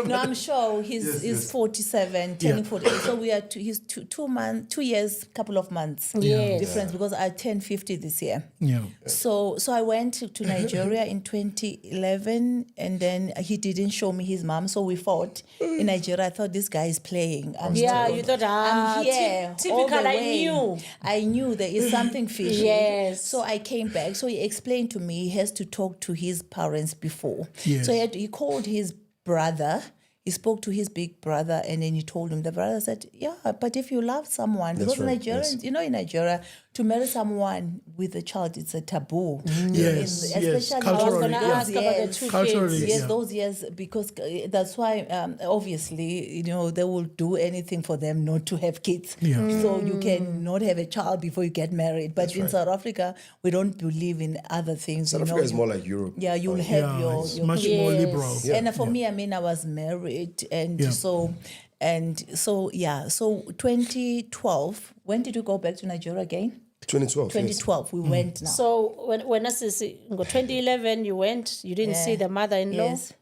No, I'm sure he's 47, turning Yeah. 48. So we are he's 2 years, couple of months Yes. difference because I turned 50 this year. Yeah. So I went to Nigeria in 2011, and then he didn't show me his mom, so we fought in Nigeria. I thought this guy is playing. Yeah, you thought, I'm here. all typical, the I way. knew. I knew there is something fishy. Yes. So I came back. So he explained to me he has to talk to his parents before. Yes. So he called his brother. He spoke to his big brother, and then he told him. The brother said, "Yeah, but if you love someone, because right, Nigerians, yes. you know, in Nigeria, to marry someone with a child, it's a taboo. Yes, Especially yes, I was culturally, going to yeah. ask about the two Culturally, kids. Yes, yeah. those years, because that's why, obviously, you know, they will do anything for them not to have kids. Yeah. So you can not have a child before you get married. But in South Africa, we don't believe in other things. South you know, Africa is you- more like Europe. Yeah, you'll have Yeah, your it's much more Yes. liberal. Yeah. and for me, I mean, I was married, and Yeah. so 2012. When did you go back to Nigeria again? 2012. 2012. We went now. So when I say 2011, you went, you didn't Yeah. see the mother-in-law. Yes.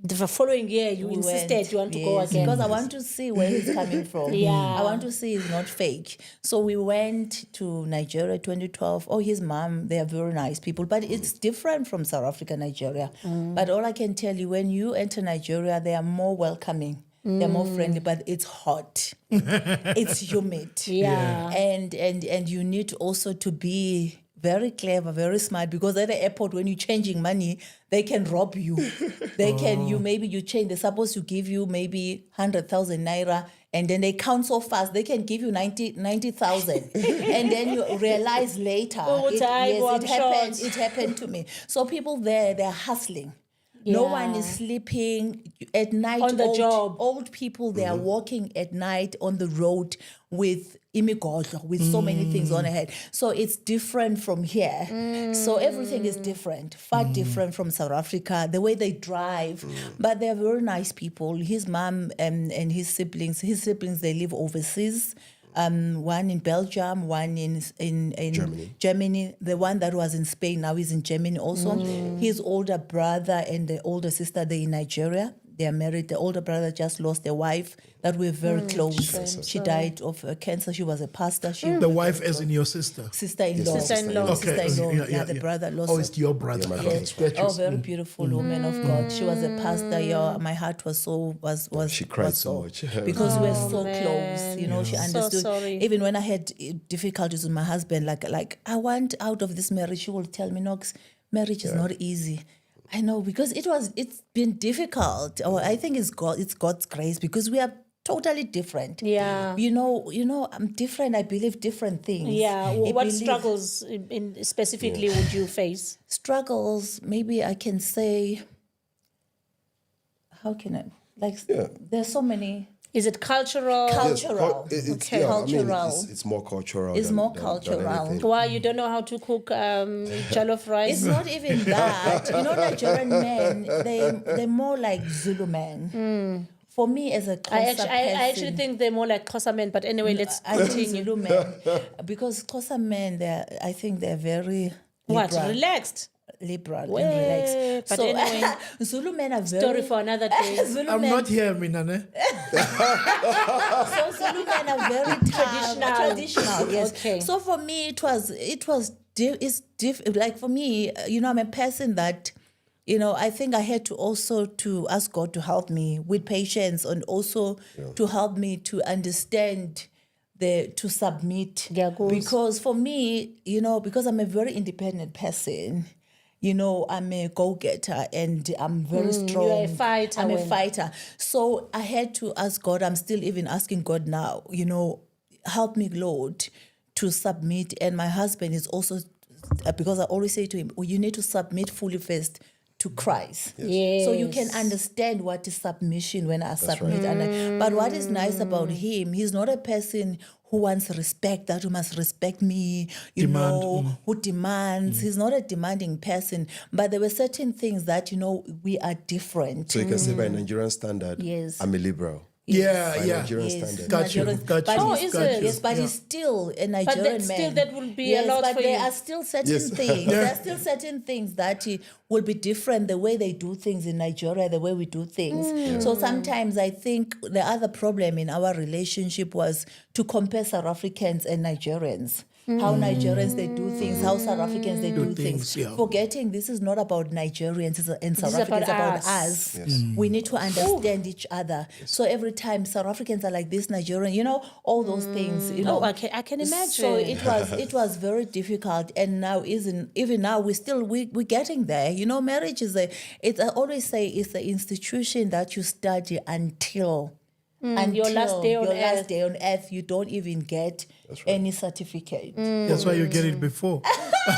The following year, you We insisted went, you want to go yes, again. because I want to see where he's coming from. Yeah. I want to see he's not fake. So we went to Nigeria 2012. Oh, his mom, they are very nice people, but it's different from South Africa, Nigeria. But all I can tell you, when you enter Nigeria, they are more welcoming. They're more friendly, but it's hot. It's humid. Yeah. And you need also to be very clever, very smart, because at the airport, when you're changing money, they can rob you. They can, you change, they're supposed to give you maybe 100,000 naira, and then they count so fast, they can give you 90,000. And then you realize later, Oh, I'm shocked. it happened to me. So people there, they're hustling. No one is sleeping at night. On the job. Old people, they are walking at night on the road with imigodlo, with so many things on their head. So it's different from here. So everything is different, far different from South Africa, the way they drive. But they're very nice people. His mom and his siblings, they live overseas. One in Belgium, one in Germany. The one that was in Spain now is in Germany also. His older brother and the older sister, they're in Nigeria. They are married. The older brother just lost their wife that we're very close. She died of cancer. She was a pastor. The wife as in your sister. Sister-in-law. Sister-in-law. Okay. Sister-in-law. Yeah, the yeah. brother lost. Oh, it's your brother. Yeah, my Okay. brother's Got you. Oh, very beautiful woman of God. She was a pastor. Yeah, my heart was She cried was so much. because we were so man. close. You know, she So understood. sorry. Even when I had difficulties with my husband, like I want out of this marriage, she will tell me, Knox, marriage is not easy. I know, because it's been difficult. Or I think it's God's grace, because we are totally different. Yeah. You know, I'm different. I believe different things. Yeah. I What believe- struggles specifically would you face? struggles, maybe I can say, how can I, there's so many. Is it cultural? Cultural. It's, Okay. yeah, I mean, Cultural. it's more cultural. It's than- more than cultural. anything. Why you don't know how to cook jollof rice? It's not even that. You know, Nigerian men, they're more like Zulu men. For me, as a I Xhosa actually person, think they're more like Xhosa men, but anyway, let's I think continue. Zulu men, because Xhosa men, I think they're very What? liberal. Relaxed? Liberal Well, and relaxed. but So anyway, Zulu men are very Story for another day. Zulu I'm men, not here, Minane. so Zulu men are very traditional. Yes. Okay. So for me, like for me, you know, I'm a person that, you know, I think I had to also to ask God to help me with patience, and also to help me to understand to submit. Yeah, goals. Because for me, you know, because I'm a very independent person, you know, I'm a go-getter and I'm very strong. You're a fighter. I'm a fighter. So I had to ask God, I'm still even asking God now, you know, help me, Lord, to submit. And my husband is also, because I always say to him, you need to submit fully first to Christ. Yes. So you can understand what is submission when I submit. But what is nice about him, he's not a person who wants respect, that you must respect me, who demands. He's not a demanding person, but there were certain things that, we are different. So you can say by Nigerian standard, Yes. I'm a liberal. Yeah, By yeah. Nigerian Yes. standard. Got you. Yes, but he's still a Nigerian man. still that will be a lot but for there you. are still certain things. There are still certain things that will be different, the way they do things in Nigeria, the way we do things. So sometimes I think the other problem in our relationship was to compare South Africans and Nigerians. How Nigerians they do things, how South Africans they do things. yeah. Forgetting this is not about Nigerians and South is about Africans, it's about us. us. Yes. We need to understand each other. So every time South Africans are like this, Nigerian, all those things. I can imagine. So it was very difficult, and now even now we're getting there. Marriage is I always say it's the institution that you study until your last day on last day on earth. You don't even get any certificate. That's why you get it before. You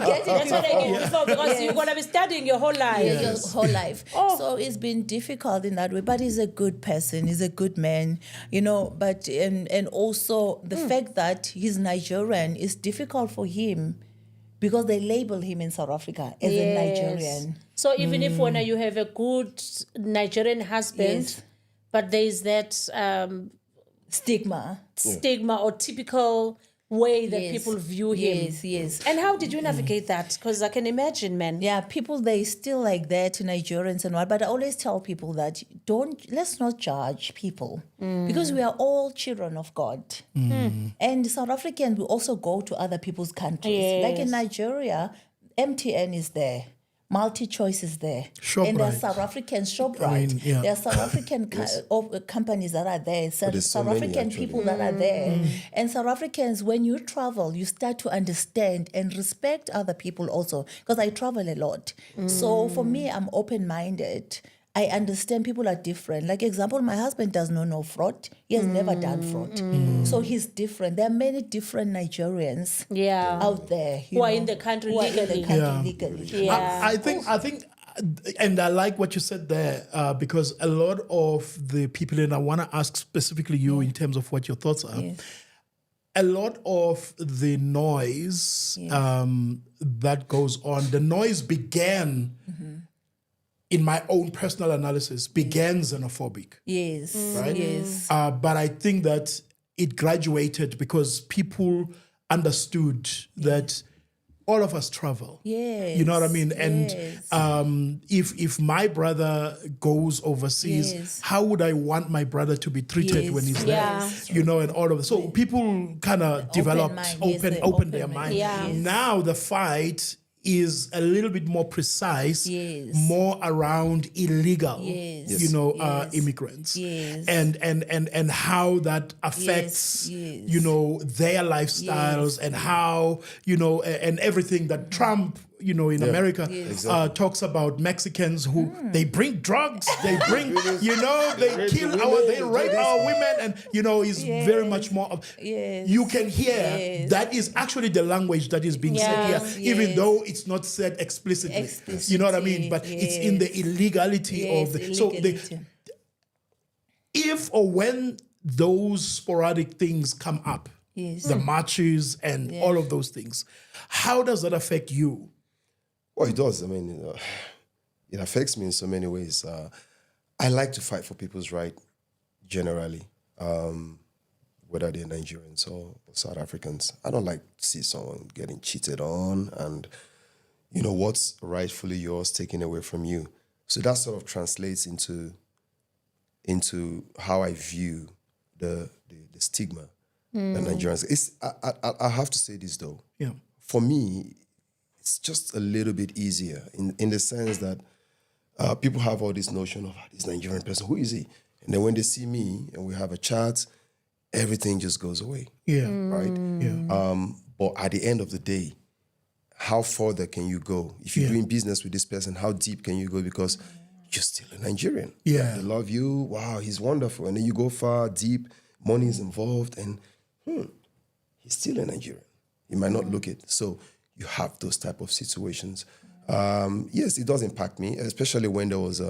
get it That's what I get before, because you're going to be studying your whole life. your whole life. So it's been difficult in that way, but he's a good person. He's a good man, but and also the fact that he's Nigerian is difficult for him because they label him in South Africa as a Nigerian. So even if when you have a good Nigerian husband, Yes. but there is that Stigma. stigma or typical way that people view him. Yes. And how did you navigate that? Because I can imagine, man. Yeah, people, they still like that, Nigerians and what, but I always tell people that let's not judge people because we are all children of God. And South Africans will also go to other people's countries. Like in Nigeria, MTN is there. MultiChoice is there. And there are ShopRite. South African ShopRite. There are South African companies that are there. there's so South many, African actually. people that are there. And South Africans, when you travel, you start to understand and respect other people also. Because I travel a lot. So for me, I'm open-minded. I understand people are different. Like example, my husband does not know fraud. He has never done fraud. So he's different. There are many different Nigerians out there Who are in the country legally. legally. Yeah. I think, and I like what you said there because a lot of the people, and I want to ask specifically you in terms of what your thoughts are. Yes. A lot of the noise that goes on, the noise began, in my own personal analysis, began xenophobic. Yes. Right? Yes. But I think that it graduated because people understood that all of us travel. Yes. You know what I mean? And Yes. if my brother goes overseas, Yes. how would I want my brother to be treated when he's there? And all of it. So people kind of developed, mind. Yes, they open their open mind. mind. Yes. Now the fight is a little bit more precise, more around illegal, immigrants, and how that affects, their lifestyles and how, and everything that Trump, in America talks about Mexicans who they bring drugs, they bring, they kill they rape our women, and is very much more of. You can hear that is actually the language that is being said here, even though it's not said explicitly. You know what I mean? But it's in the illegality of the. So if or when those sporadic things come up, the marches and all of those things, how does that affect you? Well, it does. I mean, it affects me in so many ways. I like to fight for people's right generally, whether they're Nigerians or South Africans. I don't like to see someone getting cheated on and, what's rightfully yours taken away from you. So that sort of translates into how I view the stigma that Nigerians. I have to say this though. Yeah. For me, it's just a little bit easier in the sense that people have all this notion of this Nigerian person, who is he? And then when they see me and we have a chat, everything just goes away. Yeah. Right? Yeah. But at the end of the day, how further can you go? If you're doing business with this person, how deep can you go? Because you're still a Nigerian. Yeah. They love you. Wow, he's wonderful. And then you go far, deep, money is involved, and he's still a Nigerian. You might not look it. So you have those type of situations. Yes, it does impact me, especially when there was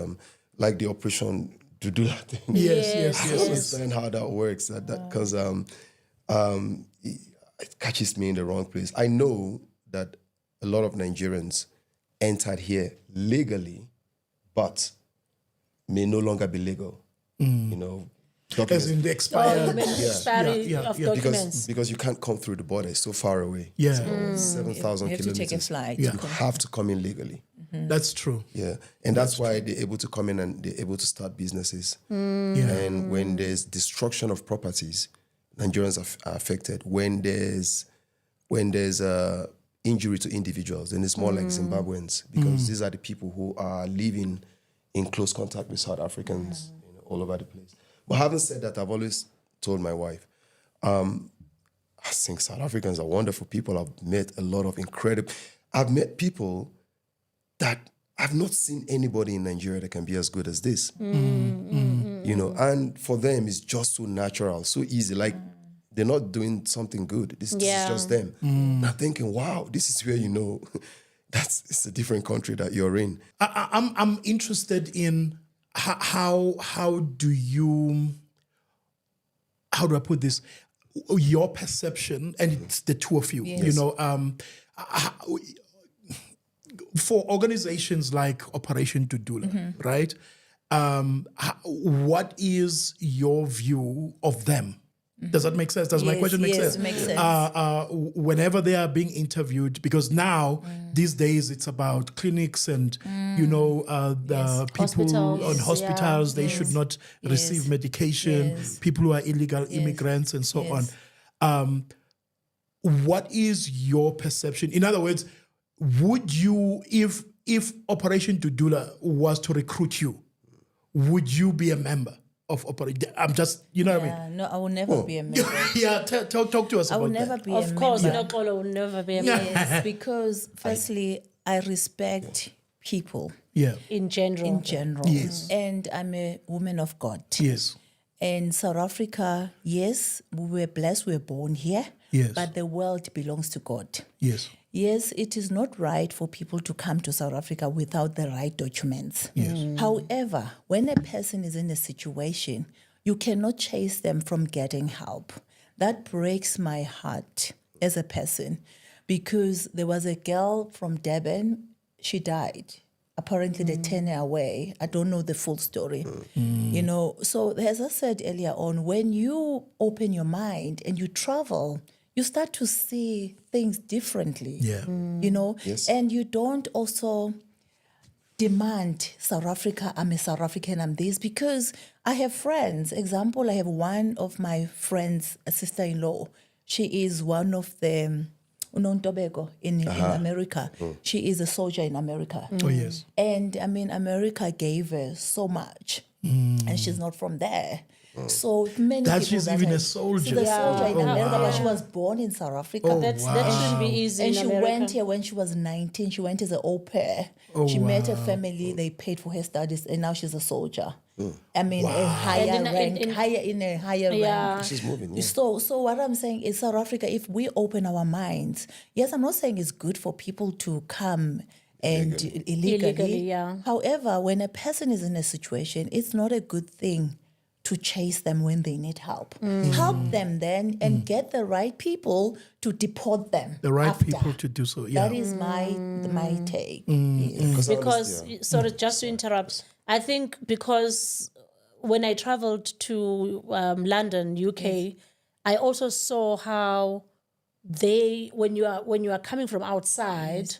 like the Operation do that thing. Yes. I understand how that works. Because it catches me in the wrong place. I know that a lot of Nigerians entered here legally, but may no longer be legal. You know, As in the expired. Expiry of documents. because you can't come through the border. It's so far away. Yeah. 7,000 You have to kilometers. take a flight. You have to come in legally. That's true. Yeah, and that's why they're able to come in and they're able to start businesses. Yeah. And when there's destruction of properties, Nigerians are affected. When there's injury to individuals, then it's more like Zimbabweans, because these are the people who are living in close contact with South Africans all over the place. But having said that, I've always told my wife, I think South Africans are wonderful people. I've met a lot of I've met people that I've not seen anybody in Nigeria that can be as good as this. You know, and for them, it's just so natural, so easy. Like, they're not doing something good. This is just them. And I'm thinking, wow, this is where, you know, it's a different country that you're in. I'm interested in how do I put this? Your perception, and it's the two of you. You know, for organizations like Operation Dudula, right? What is your view of them? Does that make sense? Does my question make sense? Yes, it makes sense. Whenever they are being interviewed, because now these days it's about clinics and you know the people Hospitals, on hospitals, they should not receive medication. People who are illegal immigrants and so on. What is your perception? In other words, would you, if Operation Dudula was to recruit you, would you be a member of Operation? I'm just, you know what I mean? No, I will never be a member. Talk to us I about will never that. be a member. Of course, Noxolo will never be a member Yes, because firstly, I respect people Yeah. in general. in general. Yes. And I'm a woman of God. Yes. And South Africa, yes, we were blessed, we were born here. Yes. But the world belongs to God. Yes. Yes, it is not right for people to come to South Africa without the right documents. Yes. However, when a person is in a situation, you cannot chase them from getting help. That breaks my heart as a person, because there was a girl from Durban, she died. Apparently they turned her away. I don't know the full story. You know, so as I said earlier on, when you open your mind and you travel, you start to see things differently. Yeah. You know, Yes. and you don't also demand South Africa, I'm a South African, I'm this, because I have friends. Example, I have one of my friends, a sister-in-law. She is one of the Unontobeko in America. She is a soldier in America. Oh, yes. And I mean, America gave her so much, and she's not from there. So many That people she's that even a have- soldier. She's a soldier in Oh, America, but wow. she was born in South Africa. That shouldn't be easy And in she America. went here when she was 19. She went as an au pair. She met a family. They paid for her studies, and now she's a soldier. I mean, a higher And rank, in a higher rank. She's moving. Yeah. So what I'm saying is, South Africa, if we open our minds, yes, I'm not saying it's good for people to come and illegally. Illegally, yeah. However, when a person is in a situation, it's not a good thing to chase them when they need help. Help them then and get the right people to deport them. The right after. people to do so. Yeah. That is my take. Yes. Because, sorry, just to interrupt, I think because when I traveled to London, UK, I also saw how when you are coming from outside,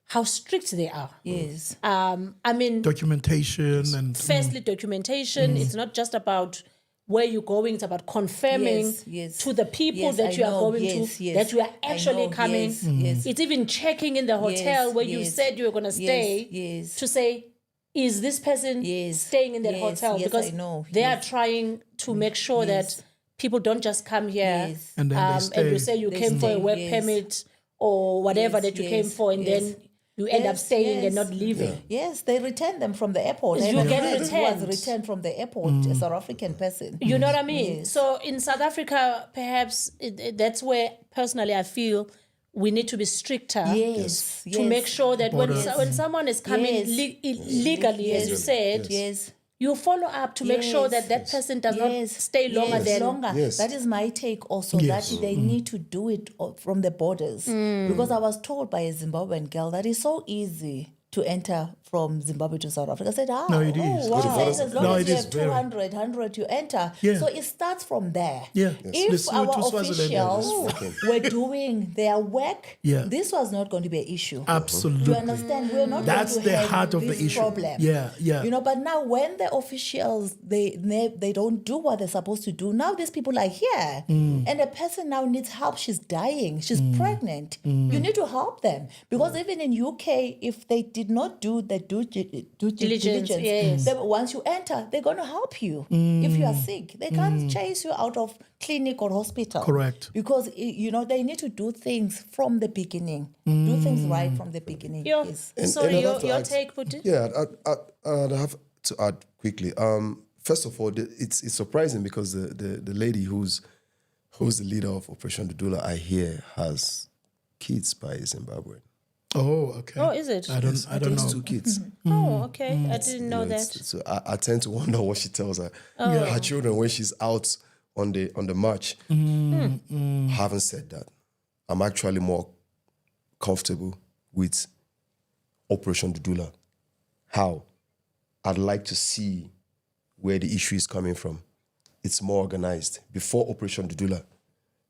how strict they are. Yes. I mean, Documentation and firstly, documentation. It's not just about where you're going. It's about confirming Yes. to the people Yes, that I you are know. going Yes, to, yes. that you are I actually know. coming. Yes. It's even checking in the hotel Yes, where you yes. said you were going to stay Yes. to say, is this person Yes. staying in that Yes, hotel? yes, Because I know. they Yes. are trying to make sure that people don't just come here Yes. And then they and you stay. say you They came for a stay, work yes. permit or whatever Yes, that you came yes, for, and yes. then you end up Yes, staying and yes. not leaving. Yes, they return them from the airport. I You have a get friend who returned. was returned from the airport, a South African person. You know what I mean? Yes. So in South Africa, perhaps that's where personally I feel we need to be stricter Yes. to make sure that when Borders. when someone is coming Yes. legally, as you said, Yes. you follow up to make sure that that person does not stay longer than. Yes. That is my take also, Yes. that they need to do it from the borders. Because I was told by a Zimbabwean girl that it's so easy to enter from Zimbabwe to South Africa. I said, No, it is. Oh, wow. Go to As long No, as it you is have very. 200, 100, you enter. Yeah. So it starts from there. Yeah. If Lesotho, our Swaziland, officials were doing their work, Yeah. this was not going to be an issue. Absolutely. You understand? We're not That's going to the have heart of the this issue. problem. Yeah, yeah. You know, but now when the officials they don't do what they're supposed to do, now these people are here, and the person now needs help. She's dying. She's pregnant. You need to help them, because even in UK, if they did not do the due diligence, yes. once you enter, they're going to help you. If you are sick, they can't chase you out of clinic or hospital. Correct. Because you know they need to do things from the beginning. Do things right from the beginning. Yes. Sorry, and I'd have to your add- take, Putin? Yeah, I'd have to add quickly. First of all, it's surprising because the lady who's the leader of Operation Dudula, I hear, has kids by Zimbabwe. Oh, okay. Oh, is it? I don't know. 2 kids. Oh, okay. I didn't know that. So I tend to wonder what she tells her children when she's out on the march. Haven't said that. I'm actually more comfortable with Operation Dudula. How? I'd like to see where the issue is coming from. It's more organized. Before Operation Dudula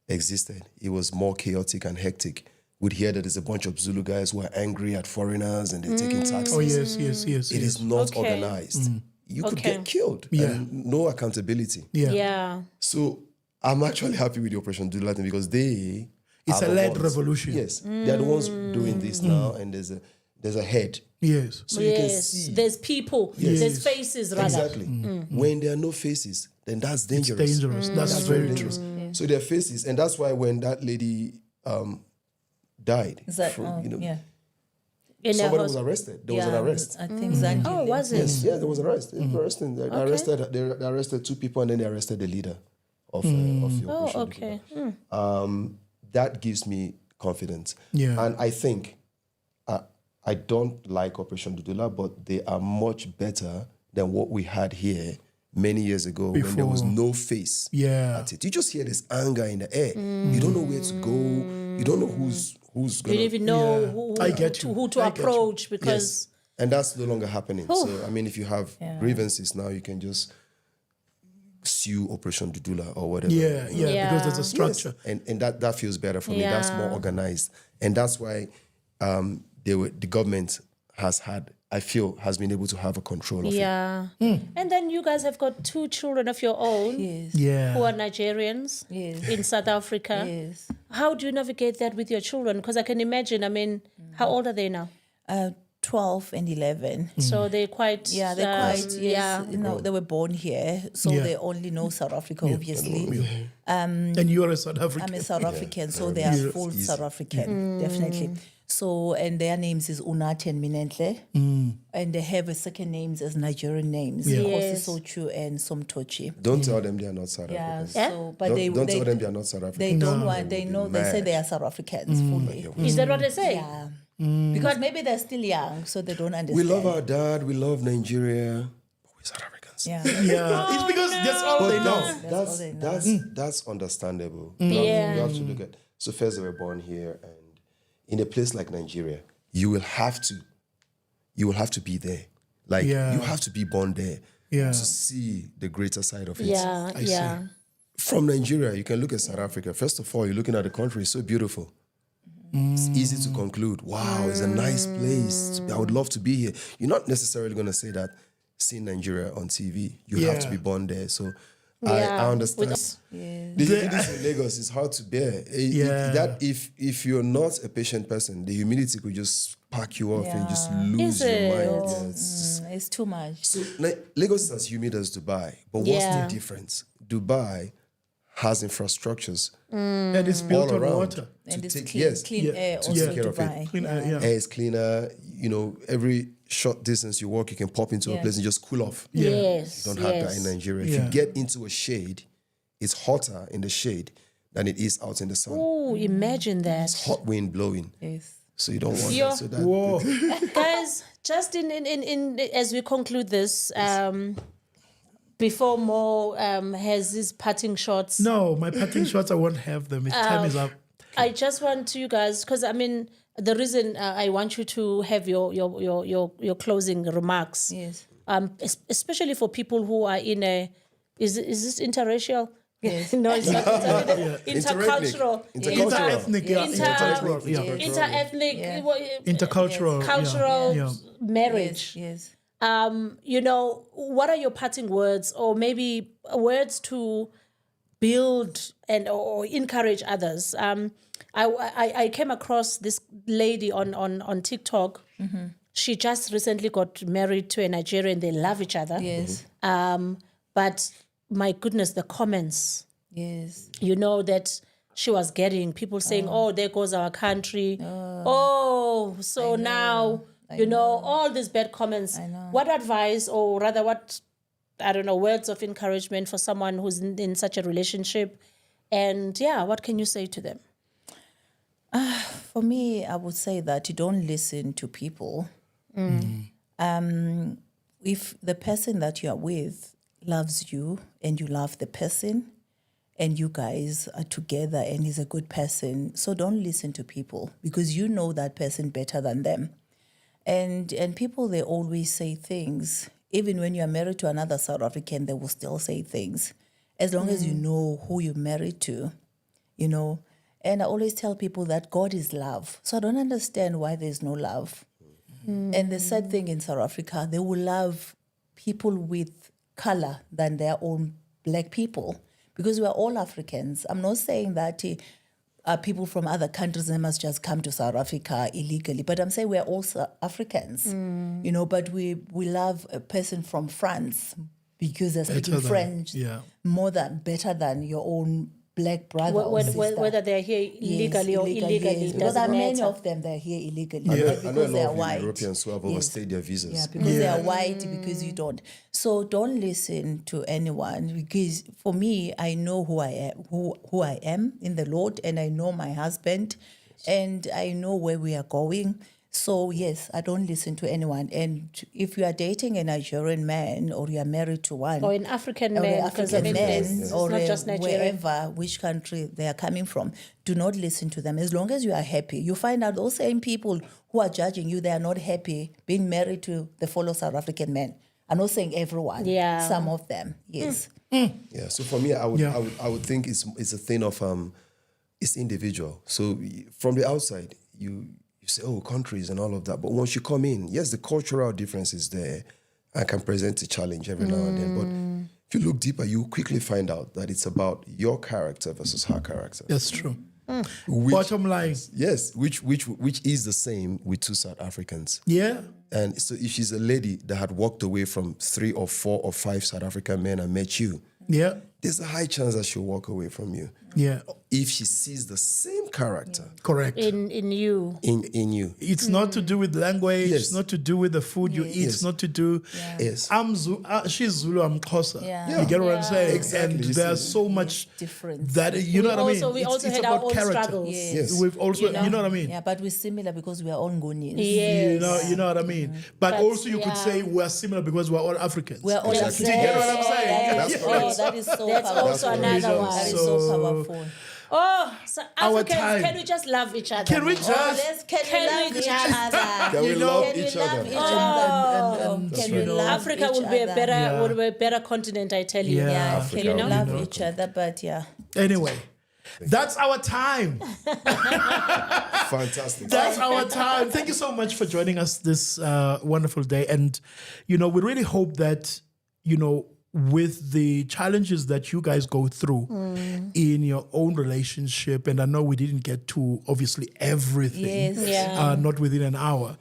existed, it was more chaotic and hectic. We'd hear that there's a bunch of Zulu guys who are angry at foreigners and they're taking taxes. Oh, yes. It is not organized. You could get killed. And no accountability. Yeah. So I'm actually happy with the Operation Dudula thing because It's are a the led ones. revolution. Yes. They're the ones doing this now, and there's a head. Yes. So you can Yes. see. There's people. Yes. There's faces, rather. Exactly. When there are no faces, then that's dangerous. Dangerous. That's very dangerous. true. So there are faces, and that's why when that lady died, Is that, In a somebody was hos- arrested. There was an arrest. I think Zandi. Oh, was it? Yes, yeah, there was an arrest. They arrested 2 people, and then they arrested the leader of the operation. Oh, okay. That gives me confidence. Yeah. And I think I don't like Operation Dudula, but they are much better than what we had here many years ago when there was no face at it. You just hear this anger in the air. You don't know where to go. You don't know who's You going don't even know I get you. who to I get you. approach because And that's no longer happening. So, I mean, if you have grievances now, you can just sue Operation Dudula or whatever. Yeah, because there's a Yes. structure. And that feels better for me. That's more organized. And that's why the government has been able to have a control of it. And then you guys have got 2 children of your own Yes. Yeah. who are Nigerians in South Africa. Yes. How do you navigate that with your children? Because I can imagine, I mean, how old are they now? 12 and 11. So they're quite... Yeah, they're quite, yes. You know, they were born here, so Yeah. they only know South Africa, obviously. And you are a South African. I'm a South African, so they are full South African, definitely. So, and their names is Unati and Minentle, and they have a second names as Nigerian names, Yes. Sochu and Somtochi. Don't tell them they are not South Yeah, Africans. so, but Don't tell them they are not South Africans. they don't want, they know, they say they are South Africans fully. Is that what they say? Yeah. Because maybe they're still young, so they don't understand. We love our dad. We love Nigeria. But we're South Africans. Yeah. Yeah. It's because that's all they know. That's understandable. Yeah. You have to look at. So first they were born here, and in a place like Nigeria, you will have to be there. Like you have to be born there to see the greater side of it. Yeah, I see. From Nigeria, you can look at South Africa. First of all, you're looking at the country. It's so beautiful. It's easy to conclude. Wow, it's a nice place. I would love to be here. You're not necessarily going to say that seeing Nigeria on TV. You have to be born there. So I understand. The humidity in Lagos is hard to bear. If you're not a patient person, the humidity could just pack you off and just lose your mind. Yeah, It's too much. so Lagos is as humid as Dubai. But what's the difference? Dubai has infrastructures And it's built all on around water. And it's take clean air to also take care of it. Dubai. Clean air, air is cleaner. You know, every short distance you walk, you can pop into a place and just cool off. Yes. You don't have that in Nigeria. If you get into a shade, it's hotter in the shade than it is out in the sun. Oh, imagine that. Hot wind blowing. Yes. So you don't want Yeah. that. So that Guys, just in as we conclude this, before Mo has his parting shots. No, my parting shots, I won't have them. Time is up. I just want you guys, because I mean, the reason I want you to have your closing remarks, Yes. Especially for people who are in a, is this interracial? Yes. No, it's not. It's intercultural. Interethnic, intercultural, Interethnic, intercultural, cultural marriage. Yes. You know, what are your parting words, or maybe words to build and or encourage others? I came across this lady on TikTok. Mm-hmm. She just recently got married to a Nigerian. They love each other. Yes. But my goodness, the comments, Yes. you know, that she was getting, people saying, oh, there goes our country. Oh, so now, you know, all these bad comments. What advice, or rather what, I don't know, words of encouragement for someone who's in such a relationship? And yeah, what can you say to them? For me, I would say that you don't listen to people. If the person that you are with loves you and you love the person and you guys are together and he's a good person, so don't listen to people, because you know that person better than them. And people, they always say things. Even when you are married to another South African, they will still say things. As long as you know who you're married to, you know. And I always tell people that God is love. So I don't understand why there's no love. And the sad thing in South Africa, they will love people with color than their own black people, because we are all Africans. I'm not saying that people from other countries, they must just come to South Africa illegally, but I'm saying we're also Africans, you know, but we love a person from France because they're speaking French better than your own black brother or sister. Whether they're here illegally or illegally, yes, because doesn't many matter. of them, they're here illegally. I Because know a they are lot of white. Europeans who have overstayed their visas. Yeah, because they are white, because you don't. So don't listen to anyone, because for me, I know who I am, who I am in the Lord, and I know my husband, and I know where we are going. So yes, I don't listen to anyone. And if you are dating a Nigerian man, or you are married to one, Or an African or man, an because I African mean, man, it's or not just Nigeria. wherever, which country they are coming from, do not listen to them. As long as you are happy, you find out those same people who are judging you, they are not happy being married to the fellow South African man. I'm not saying everyone. Yeah. Some of them, yes. Yeah. So for me, I would think it's a thing of it's individual. So from the outside, you say, oh, countries and all of that. But once you come in, yes, the cultural difference is there and can present a challenge every now and then. But if you look deeper, you quickly find out that it's about your character versus her character. That's true. Bottom line. Yes, which is the same with two South Africans. Yeah. And so if she's a lady that had walked away from 3 or 4 or 5 South African men and met you, Yeah. there's a high chance that she'll walk away from you. Yeah. If she sees the same character Correct. In you. in you. It's not to do with language. Yes. It's not to do with the food you eat. It's not to do. Yes. She's Zulu. I'm Xhosa. Yeah. You get what I'm saying? Exactly. And You there's see. so much Difference. that you know what I mean. We also it's had about our own character. struggles. Yes. We've also, you know what I mean. Yeah, but we're similar because we are all Ngonians. Yes. You know what I mean. But also, you could say we're similar because we're all Africans. We're all Exactly. Do you get what I'm saying? That's Oh, correct. that is so That's powerful. also another one. That is So- so powerful. Oh, so Our Africans, time. can we just love each other? Can we man? just? Can we love each other? Can we You know, love Can we each love other? each other? Can we right. love Africa each would be a other? better would be a better continent, I tell you. Yeah. Yeah, Africa can we would love be each other? But yeah. Anyway, that's our time. Fantastic. That's our time. Thank you so much for joining us this wonderful day. And, you know, we really hope that, you know, with the challenges that you guys go through in your own relationship, and I know we didn't get to obviously everything, Yes. Yeah. not within an hour,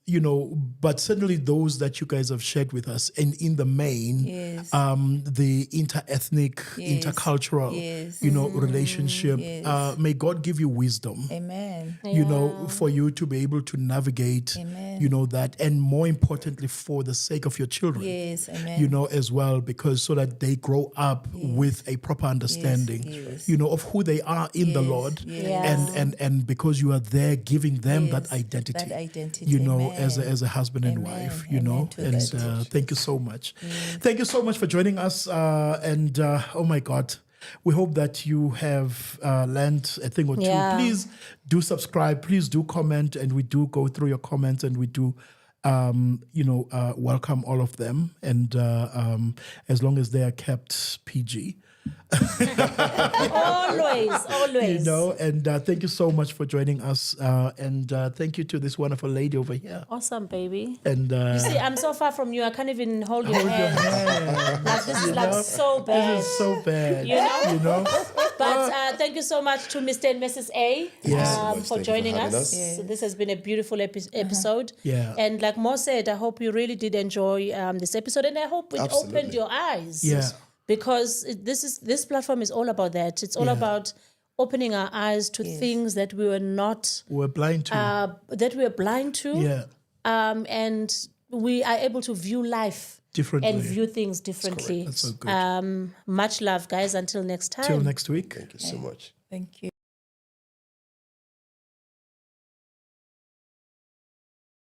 you know, but certainly those that you guys have shared with us, and in the main, Yes. the inter-ethnic, Yes. intercultural, Yes. you know, relationship. Yes. May God give you wisdom. Amen. You know, for you to be able to navigate, Amen. you know, that, and more importantly, for the sake of your children, Yes. Amen. you know, as well, because so that they grow up with a proper understanding, yes. of who they are in the Lord, and because you are there giving them that identity, as a husband and wife, Amen to and that. thank you so much. Thank you so much for joining us, and oh my God, we hope that you have learned a thing or two. Yeah. Please do subscribe, please do comment, and we do go through your comments, and we do welcome all of them, and as long as they are kept PG. Always. And thank you so much for joining us, and thank you to this wonderful lady over here. Awesome, baby. And You see, I'm so far from you, I can't even hold your hand. Like, this is like so bad. This is so bad. But thank you so much to Mr. and Mrs. A Yes. for Thank you for joining having us. us. So this has been a beautiful episode. Yeah. And like Mo said, I hope you really did enjoy this episode, and I hope it Absolutely. opened your eyes. Yeah. Because this platform is all about that. It's all about opening our eyes to things that we were not We're blind to. that we were blind to. Yeah. And we are able to view life Differently. and view things differently. That's so good. Much love, guys. Until next time. Till next week. Thank you so much. Thank you.